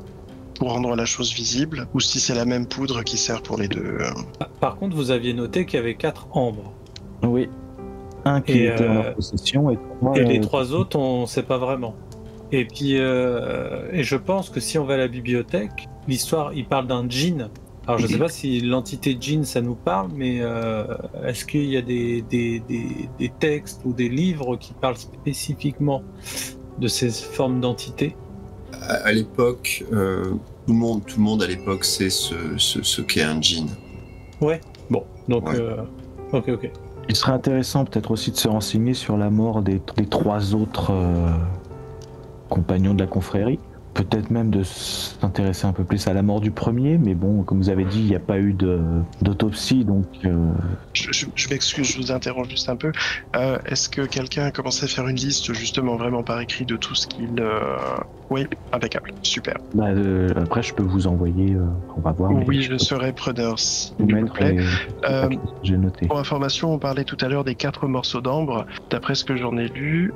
pour rendre la chose visible, ou si c'est la même poudre qui sert pour les deux. Par contre, vous aviez noté qu'il y avait 4 ambres. Oui. Un qui était en leur possession et 3... Et les 3 autres, on sait pas vraiment. Et puis, et je pense que si on va à la bibliothèque, l'histoire, il parle d'un djinn. Alors je sais pas si l'entité djinn ça nous parle, mais est-ce qu'il y a des textes ou des livres qui parlent spécifiquement de ces formes d'entités? À l'époque, tout le monde à l'époque sait ce qu'est un djinn. Ouais. Bon, donc Ouais. Ok. Il serait intéressant peut-être aussi de se renseigner sur la mort des 3 autres compagnons de la confrérie. Peut-être même de s'intéresser un peu plus à la mort du premier, mais bon, comme vous avez dit, il n'y a pas eu d'autopsie, donc... Je m'excuse, je vous interromps juste un peu. Est-ce que quelqu'un a commencé à faire une liste, justement, vraiment par écrit, de tout ce qu'il... Oui, impeccable, super. Après, je peux vous envoyer, on va voir. Oui, je serai preneur, s'il vous vous mettre plaît. J'ai noté. Pour information, on parlait tout à l'heure des 4 morceaux d'ambre. D'après ce que j'en ai lu...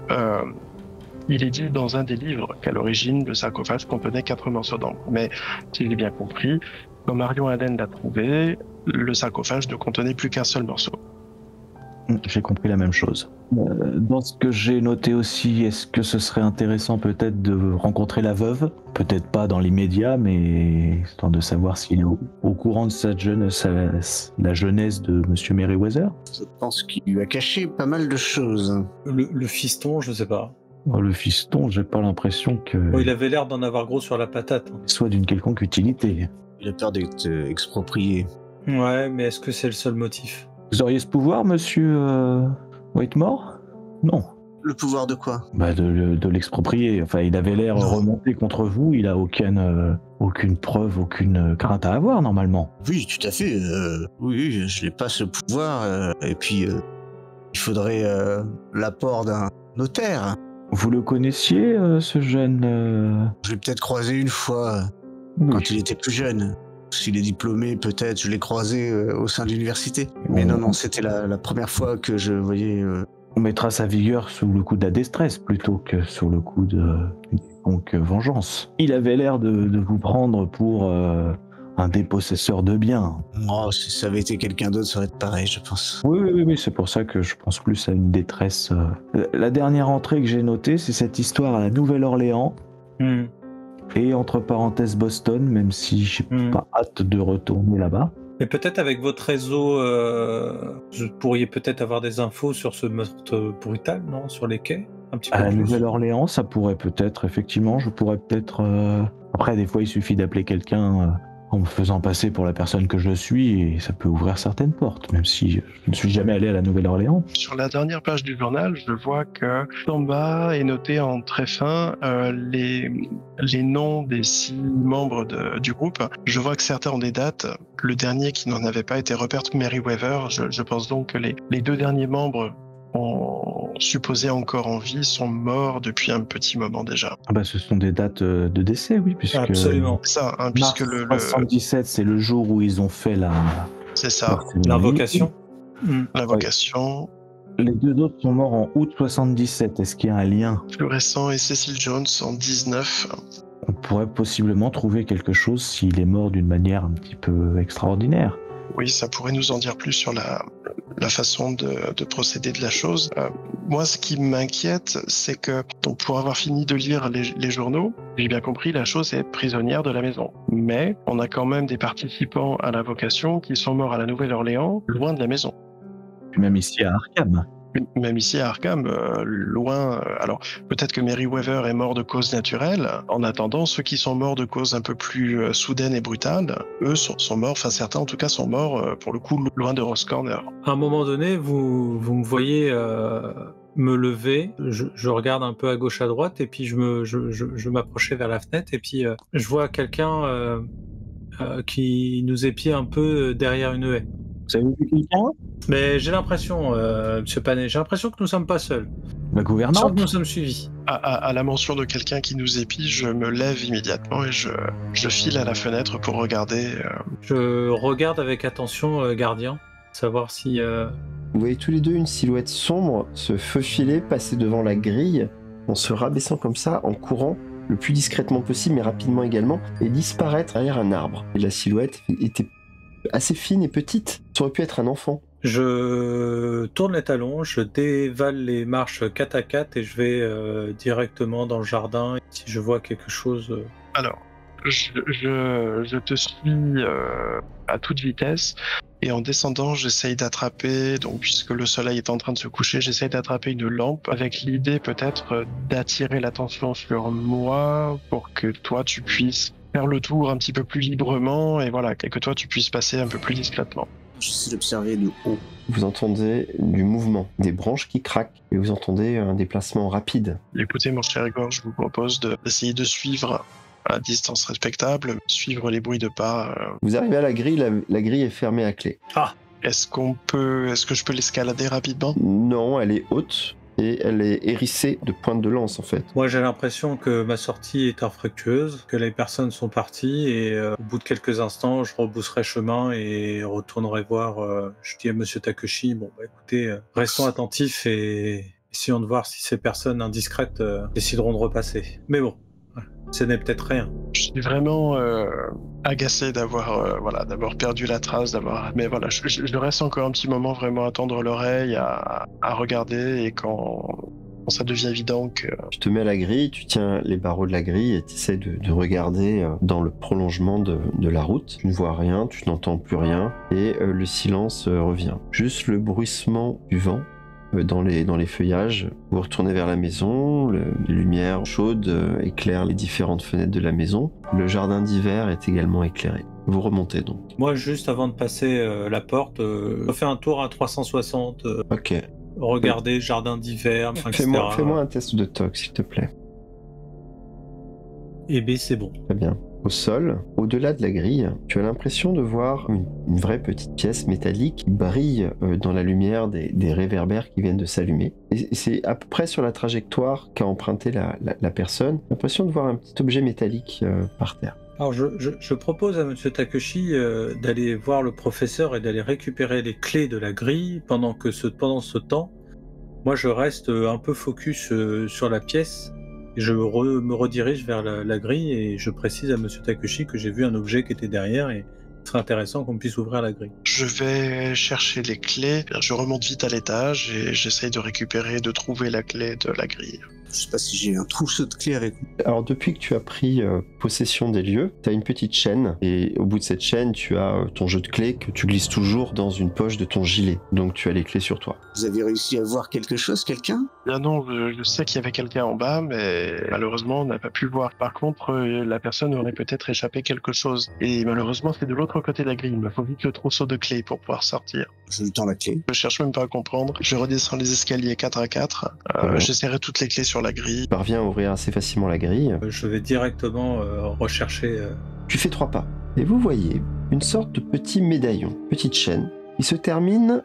il est dit dans un des livres qu'à l'origine, le sarcophage contenait 4 morceaux d'ambre. Mais, si j'ai bien compris, quand Marion Aden l'a trouvé, le sarcophage ne contenait plus qu'un seul morceau. J'ai compris la même chose. Dans ce que j'ai noté aussi, est-ce que ce serait intéressant peut-être de rencontrer la veuve? Peut-être pas dans l'immédiat, mais histoire de savoir s'il est au courant de la jeunesse de Monsieur Merryweather. Je pense qu'il lui a caché pas mal de choses. Le fiston, je sais pas. Le fiston, j'ai pas l'impression que... Bon, il avait l'air d'en avoir gros sur la patate. soit d'une quelconque utilité. Il a peur d'être exproprié. Ouais, mais est-ce que c'est le seul motif? Vous auriez ce pouvoir, Monsieur Whitmore? Non. Le pouvoir de quoi? De l'exproprier. Enfin, il avait l'air Non. remonté contre vous, il a aucune preuve, aucune crainte à avoir, normalement. Oui, tout à fait. Oui, je n'ai pas ce pouvoir. Et puis, il faudrait l'apport d'un notaire. Vous le connaissiez, ce jeune... Je l'ai peut-être croisé une fois, quand il était plus jeune. S'il est diplômé, peut-être, je l'ai croisé au sein de l'université. Mais non, c'était la première fois que je voyais... On mettra sa vigueur sous le coup de la détresse plutôt que sur le coup de vengeance. Il avait l'air de vous prendre pour un dépossesseur de biens. Oh, si ça avait été quelqu'un d'autre, ça aurait été pareil, je pense. Oui, c'est pour ça que je pense plus à une détresse. La dernière entrée que j'ai notée, c'est cette histoire à la Nouvelle-Orléans. Et entre parenthèses Boston, même si j'ai pas hâte de retourner là-bas. Mais peut-être avec votre réseau, vous pourriez peut-être avoir des infos sur ce meurtre brutal, non? Sur les quais un petit peu À la plus. Nouvelle-Orléans, ça pourrait peut-être, effectivement, je pourrais peut-être... Après, des fois, il suffit d'appeler quelqu'un en me faisant passer pour la personne que je suis, et ça peut ouvrir certaines portes, même si je ne suis jamais allé à la Nouvelle-Orléans. Sur la dernière page du journal, je vois que en bas est noté en très fin les noms des 6 membres du groupe. Je vois que certains ont des dates. Le dernier qui n'en avait pas était Rupert Merryweather. Je pense donc que les 2 derniers membres supposés encore en vie sont morts depuis un petit moment déjà. Ah bah, ce sont des dates de décès, oui, puisque... Absolument. Ça, hein, puisque Mars 77, c'est le jour où ils ont fait c'est ça, L'invocation. l'invocation. Les 2 autres sont morts en août 77. Est-ce qu'il y a un lien? Plus récent est Cecil Jones en 19. On pourrait possiblement trouver quelque chose s'il est mort d'une manière un petit peu extraordinaire. Oui, ça pourrait nous en dire plus sur la façon de procéder de la chose. Moi, ce qui m'inquiète, c'est que, donc, pour avoir fini de lire les journaux, j'ai bien compris, la chose est prisonnière de la maison. Mais on a quand même des participants à l'invocation qui sont morts à la Nouvelle-Orléans, loin de la maison. Même ici à Arkham. Même ici à Arkham, loin... alors, peut-être que Merryweather est mort de cause naturelle. En attendant, ceux qui sont morts de cause un peu plus soudaine et brutale, eux sont morts, enfin certains en tout cas sont morts, pour le coup, loin de Ross Corner. À un moment donné, vous me voyez me lever, je regarde un peu à gauche à droite, et puis je m'approchais vers la fenêtre, et puis je vois quelqu'un qui nous épie un peu derrière une haie. Vous avez vu quelqu'un? Mais j'ai l'impression, Monsieur Panet, j'ai l'impression que nous sommes pas seuls. La Sans gouvernante? que nous sommes suivis. À la mention de quelqu'un qui nous épie, je me lève immédiatement et je file à la fenêtre pour regarder. Je regarde avec attention gardien, savoir si Vous voyez tous les deux une silhouette sombre se faufiler, passer devant la grille, en se rabaissant comme ça, en courant le plus discrètement possible, mais rapidement également, et disparaître derrière un arbre. Et la silhouette était assez fine et petite. Ça aurait pu être un enfant. Je tourne les talons, je dévale les marches 4 à 4 et je vais directement dans le jardin. Si je vois quelque chose... Alors, je te suis à toute vitesse et en descendant, j'essaye d'attraper, donc puisque le soleil est en train de se coucher, j'essaye d'attraper une lampe avec l'idée peut-être d'attirer l'attention sur moi pour que toi tu puisses faire le tour un petit peu plus librement et voilà, que toi tu puisses passer un peu plus discrètement. J'essaie d'observer de haut. Vous entendez du mouvement, des branches qui craquent, et vous entendez un déplacement rapide. Écoutez, mon cher Igor, je vous propose d'essayer de suivre à distance respectable, suivre les bruits de pas. Vous arrivez à la grille, la grille est fermée à clé. Ah! Est-ce que je peux l'escalader rapidement? Non, elle est haute, et elle est hérissée de pointes de lance en fait. Moi j'ai l'impression que ma sortie est infructueuse, que les personnes sont parties et au bout de quelques instants je rebousserai chemin et retournerai voir, je dis à Monsieur Takeshi, bon bah écoutez, restons attentifs et essayons de voir si ces personnes indiscrètes décideront de repasser. Mais bon, ce n'est peut-être rien. Je suis vraiment agacé d'avoir perdu la trace, mais voilà, je reste encore un petit moment vraiment à tendre l'oreille, à regarder, et quand ça devient évident que... Tu te mets à la grille, tu tiens les barreaux de la grille et tu essaies de regarder dans le prolongement de la route. Tu ne vois rien, tu n'entends plus rien et le silence revient. Juste le bruissement du vent dans les feuillages. Vous retournez vers la maison, les lumières chaudes éclairent les différentes fenêtres de la maison. Le jardin d'hiver est également éclairé. Vous remontez donc. Moi, juste avant de passer la porte, je fais un tour à 360. Ok. Regarder jardin d'hiver, etc. Fais-moi un test de toc, s'il te plaît. Eh bien, c'est bon. Très bien. Au sol, au-delà de la grille, tu as l'impression de voir une vraie petite pièce métallique qui brille dans la lumière des réverbères qui viennent de s'allumer. Et c'est à peu près sur la trajectoire qu'a emprunté la personne. L'impression de voir un petit objet métallique par terre. Alors, je propose à Monsieur Takeshi d'aller voir le professeur et d'aller récupérer les clés de la grille pendant ce temps, moi je reste un peu focus sur la pièce. Je me redirige vers la grille et je précise à Monsieur Takeshi que j'ai vu un objet qui était derrière et ce serait intéressant qu'on puisse ouvrir la grille. Je vais chercher les clés, je remonte vite à l'étage et j'essaye de trouver la clé de la grille. Je sais pas si j'ai un trousseau de clés avec moi. Alors depuis que tu as pris possession des lieux, tu as une petite chaîne et au bout de cette chaîne, tu as ton jeu de clés que tu glisses toujours dans une poche de ton gilet. Donc tu as les clés sur toi. Vous avez réussi à voir quelque chose, quelqu'un? Bien non, je sais qu'il y avait quelqu'un en bas, mais malheureusement on n'a pas pu voir. Par contre, la personne aurait peut-être échappé quelque chose. Et malheureusement c'est de l'autre côté de la grille. Il me faut vite le trousseau de clés pour pouvoir sortir. Je lui tends la clé. Je cherche même pas à comprendre. Je redescends les escaliers 4 à 4. J'essaierai toutes les clés sur la grille. Tu parviens à ouvrir assez facilement la grille. Je vais directement rechercher... Tu fais 3 pas. Et vous voyez une sorte de petit médaillon, petite chaîne, qui se termine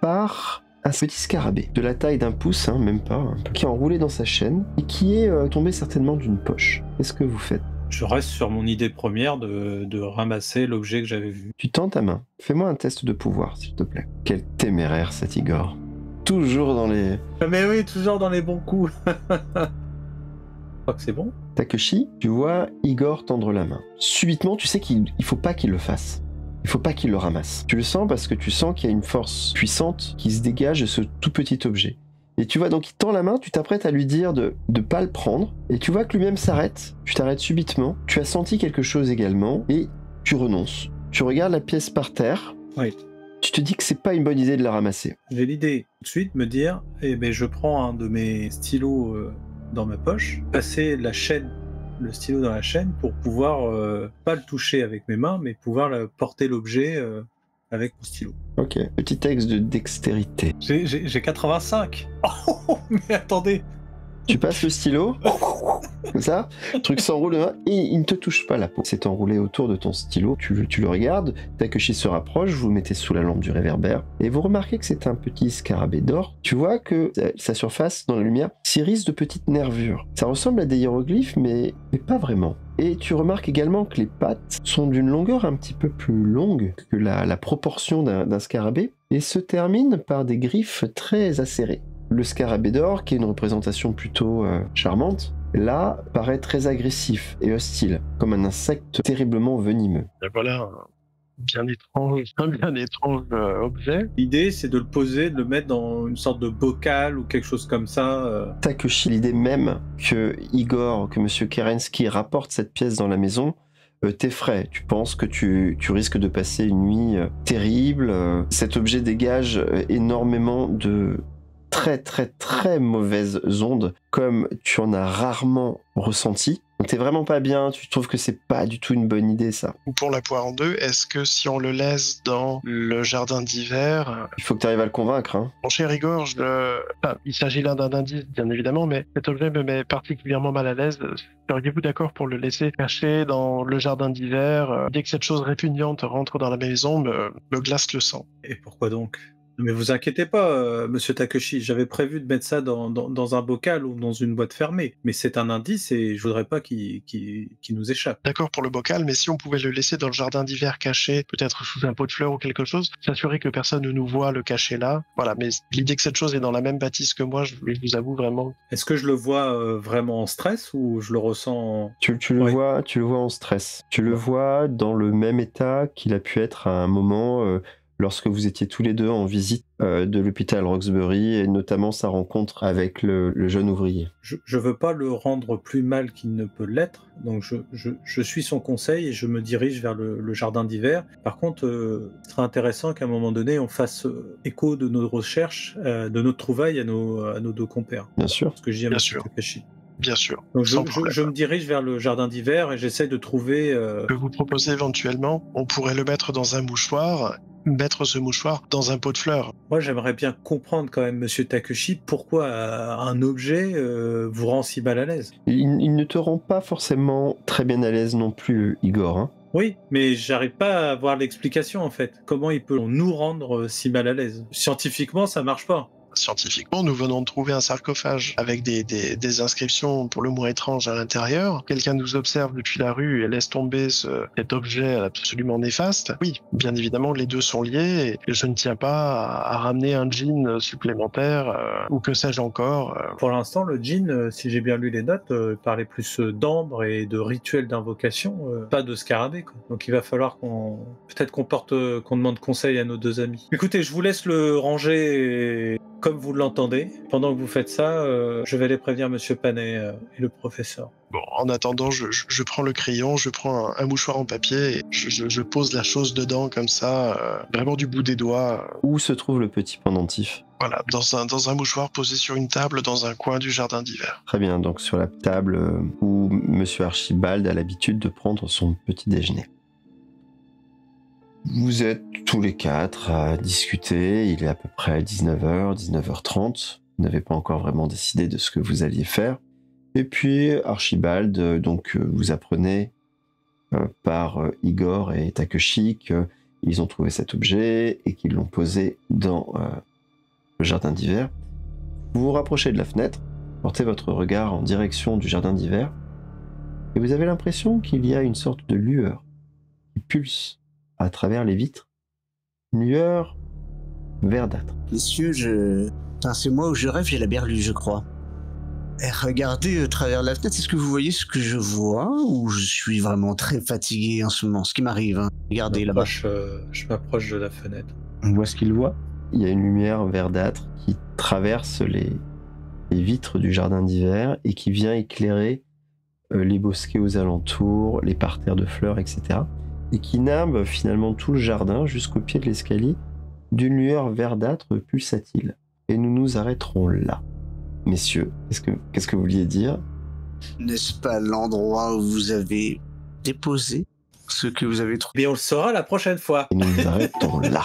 par un petit scarabée, de la taille d'un pouce, même pas, qui est enroulé dans sa chaîne et qui est tombé certainement d'une poche. Qu'est-ce que vous faites? Je reste sur mon idée première de ramasser l'objet que j'avais vu. Tu tends ta main. Fais-moi un test de pouvoir, s'il te plaît. Quel téméraire cet Igor. Toujours dans les... Mais oui, toujours dans les bons coups. Je crois que c'est bon. Takeshi, tu vois Igor tendre la main. Subitement, tu sais qu'il faut pas qu'il le fasse. Il faut pas qu'il le ramasse. Tu le sens parce que tu sens qu'il y a une force puissante qui se dégage de ce tout petit objet. Et tu vois, donc il tend la main, tu t'apprêtes à lui dire de pas le prendre, et tu vois que lui-même s'arrête. Tu t'arrêtes subitement. Tu as senti quelque chose également, et tu renonces. Tu regardes la pièce par terre. Oui. Tu te dis que c'est pas une bonne idée de la ramasser. J'ai l'idée tout de suite me dire, je prends un de mes stylos dans ma poche, passer le stylo dans la chaîne pour pouvoir pas le toucher avec mes mains, mais pouvoir porter l'objet avec mon stylo. Ok, petit texte de dextérité. J'ai 85. Oh, mais attendez. Tu passes le stylo, comme ça, le truc s'enroule et il ne te touche pas la peau. C'est enroulé autour de ton stylo, tu le regardes, Takeshi se rapproche, vous le mettez sous la lampe du réverbère, et vous remarquez que c'est un petit scarabée d'or. Tu vois que sa surface, dans la lumière, s'irise de petites nervures. Ça ressemble à des hiéroglyphes, mais pas vraiment. Et tu remarques également que les pattes sont d'une longueur un petit peu plus longue que la proportion d'un scarabée et se terminent par des griffes très acérées. Le scarabée d'or, qui est une représentation plutôt charmante, là, paraît très agressif et hostile, comme un insecte terriblement venimeux. Et voilà un bien étrange objet. L'idée, c'est de le poser, de le mettre dans une sorte de bocal ou quelque chose comme ça. Takeshi, l'idée même que Igor, que M. Kerensky rapporte cette pièce dans la maison, t'effraie. Tu penses que tu risques de passer une nuit terrible. Cet objet dégage énormément de très très très mauvaises ondes, comme tu en as rarement ressenti. Donc t'es vraiment pas bien, tu trouves que c'est pas du tout une bonne idée ça. Pour la poire en deux, est-ce que si on le laisse dans le jardin d'hiver... Il faut que tu arrives à le convaincre, hein. Mon cher Igor, il s'agit là d'un indice, bien évidemment, mais cet objet me met particulièrement mal à l'aise. Seriez-vous d'accord pour le laisser caché dans le jardin d'hiver dès que cette chose répugnante rentre dans la maison, me glace le sang. Et pourquoi donc ? Mais vous inquiétez pas, monsieur Takeshi, j'avais prévu de mettre ça dans un bocal ou dans une boîte fermée. Mais c'est un indice et je voudrais pas qu'il nous échappe. D'accord pour le bocal, mais si on pouvait le laisser dans le jardin d'hiver caché, peut-être sous un pot de fleurs ou quelque chose, s'assurer que personne ne nous voit le cacher là. Voilà, mais l'idée que cette chose est dans la même bâtisse que moi, je vous avoue vraiment... Est-ce que je le vois vraiment en stress ou je le ressens... Tu le vois en stress. Tu le vois dans le même état qu'il a pu être à un moment... lorsque vous étiez tous les deux en visite de l'hôpital Roxbury, et notamment sa rencontre avec le jeune ouvrier. Je veux pas le rendre plus mal qu'il ne peut l'être, donc je suis son conseil et je me dirige vers le jardin d'hiver. Par contre, ce serait intéressant qu'à un moment donné, on fasse écho de nos recherches, de notre trouvaille à nos deux compères. Bien sûr. Ce que je dis à Bien M. sûr. Takashi. Bien sûr. Donc je me dirige vers le jardin d'hiver et j'essaie de trouver... Je vous propose éventuellement, on pourrait le mettre dans un mouchoir, mettre ce mouchoir dans un pot de fleurs. Moi, j'aimerais bien comprendre quand même, monsieur Takeshi, pourquoi un objet vous rend si mal à l'aise. Il ne te rend pas forcément très bien à l'aise non plus, Igor. Hein. Oui, mais j'arrive pas à voir l'explication en fait. Comment il peut nous rendre si mal à l'aise ? Scientifiquement, ça marche pas. Scientifiquement, nous venons de trouver un sarcophage avec des inscriptions pour le moins étranges à l'intérieur. Quelqu'un nous observe depuis la rue et laisse tomber cet objet absolument néfaste. Oui, bien évidemment, les deux sont liés et je ne tiens pas à ramener un djinn supplémentaire ou que sais-je encore. Pour l'instant, le djinn, si j'ai bien lu les notes, parlait plus d'ambre et de rituels d'invocation, pas de scarabée, quoi. Donc il va falloir qu'on demande conseil à nos deux amis. Écoutez, je vous laisse le ranger comme vous l'entendez. Pendant que vous faites ça, je vais aller prévenir Monsieur Panet et le professeur. Bon, en attendant, je prends le crayon, je prends un mouchoir en papier et je pose la chose dedans comme ça, vraiment du bout des doigts. Où se trouve le petit pendentif ? Voilà, dans un mouchoir posé sur une table dans un coin du jardin d'hiver. Très bien, donc sur la table où Monsieur Archibald a l'habitude de prendre son petit déjeuner. Vous êtes tous les quatre à discuter, il est à peu près 19h, 19h30. Vous n'avez pas encore vraiment décidé de ce que vous alliez faire. Et puis Archibald, donc vous apprenez par Igor et Takeshi qu'ils ont trouvé cet objet et qu'ils l'ont posé dans le jardin d'hiver. Vous vous rapprochez de la fenêtre, portez votre regard en direction du jardin d'hiver et vous avez l'impression qu'il y a une sorte de lueur qui pulse à travers les vitres, une lueur verdâtre. Messieurs, c'est moi où je rêve, j'ai la berlue, je crois. Et regardez à travers la fenêtre, est-ce que vous voyez ce que je vois ou je suis vraiment très fatigué en ce moment, ce qui m'arrive, hein. Regardez là-bas. Je m'approche de la fenêtre. On voit ce qu'il voit. Il y a une lumière verdâtre qui traverse les vitres du jardin d'hiver et qui vient éclairer les bosquets aux alentours, les parterres de fleurs, etc. Et qui nimbe finalement tout le jardin jusqu'au pied de l'escalier d'une lueur verdâtre pulsatile. Et nous nous arrêterons là. Messieurs, qu'est-ce que vous vouliez dire ? N'est-ce pas l'endroit où vous avez déposé ce que vous avez trouvé ? Mais on le saura la prochaine fois. Et nous nous arrêtons là.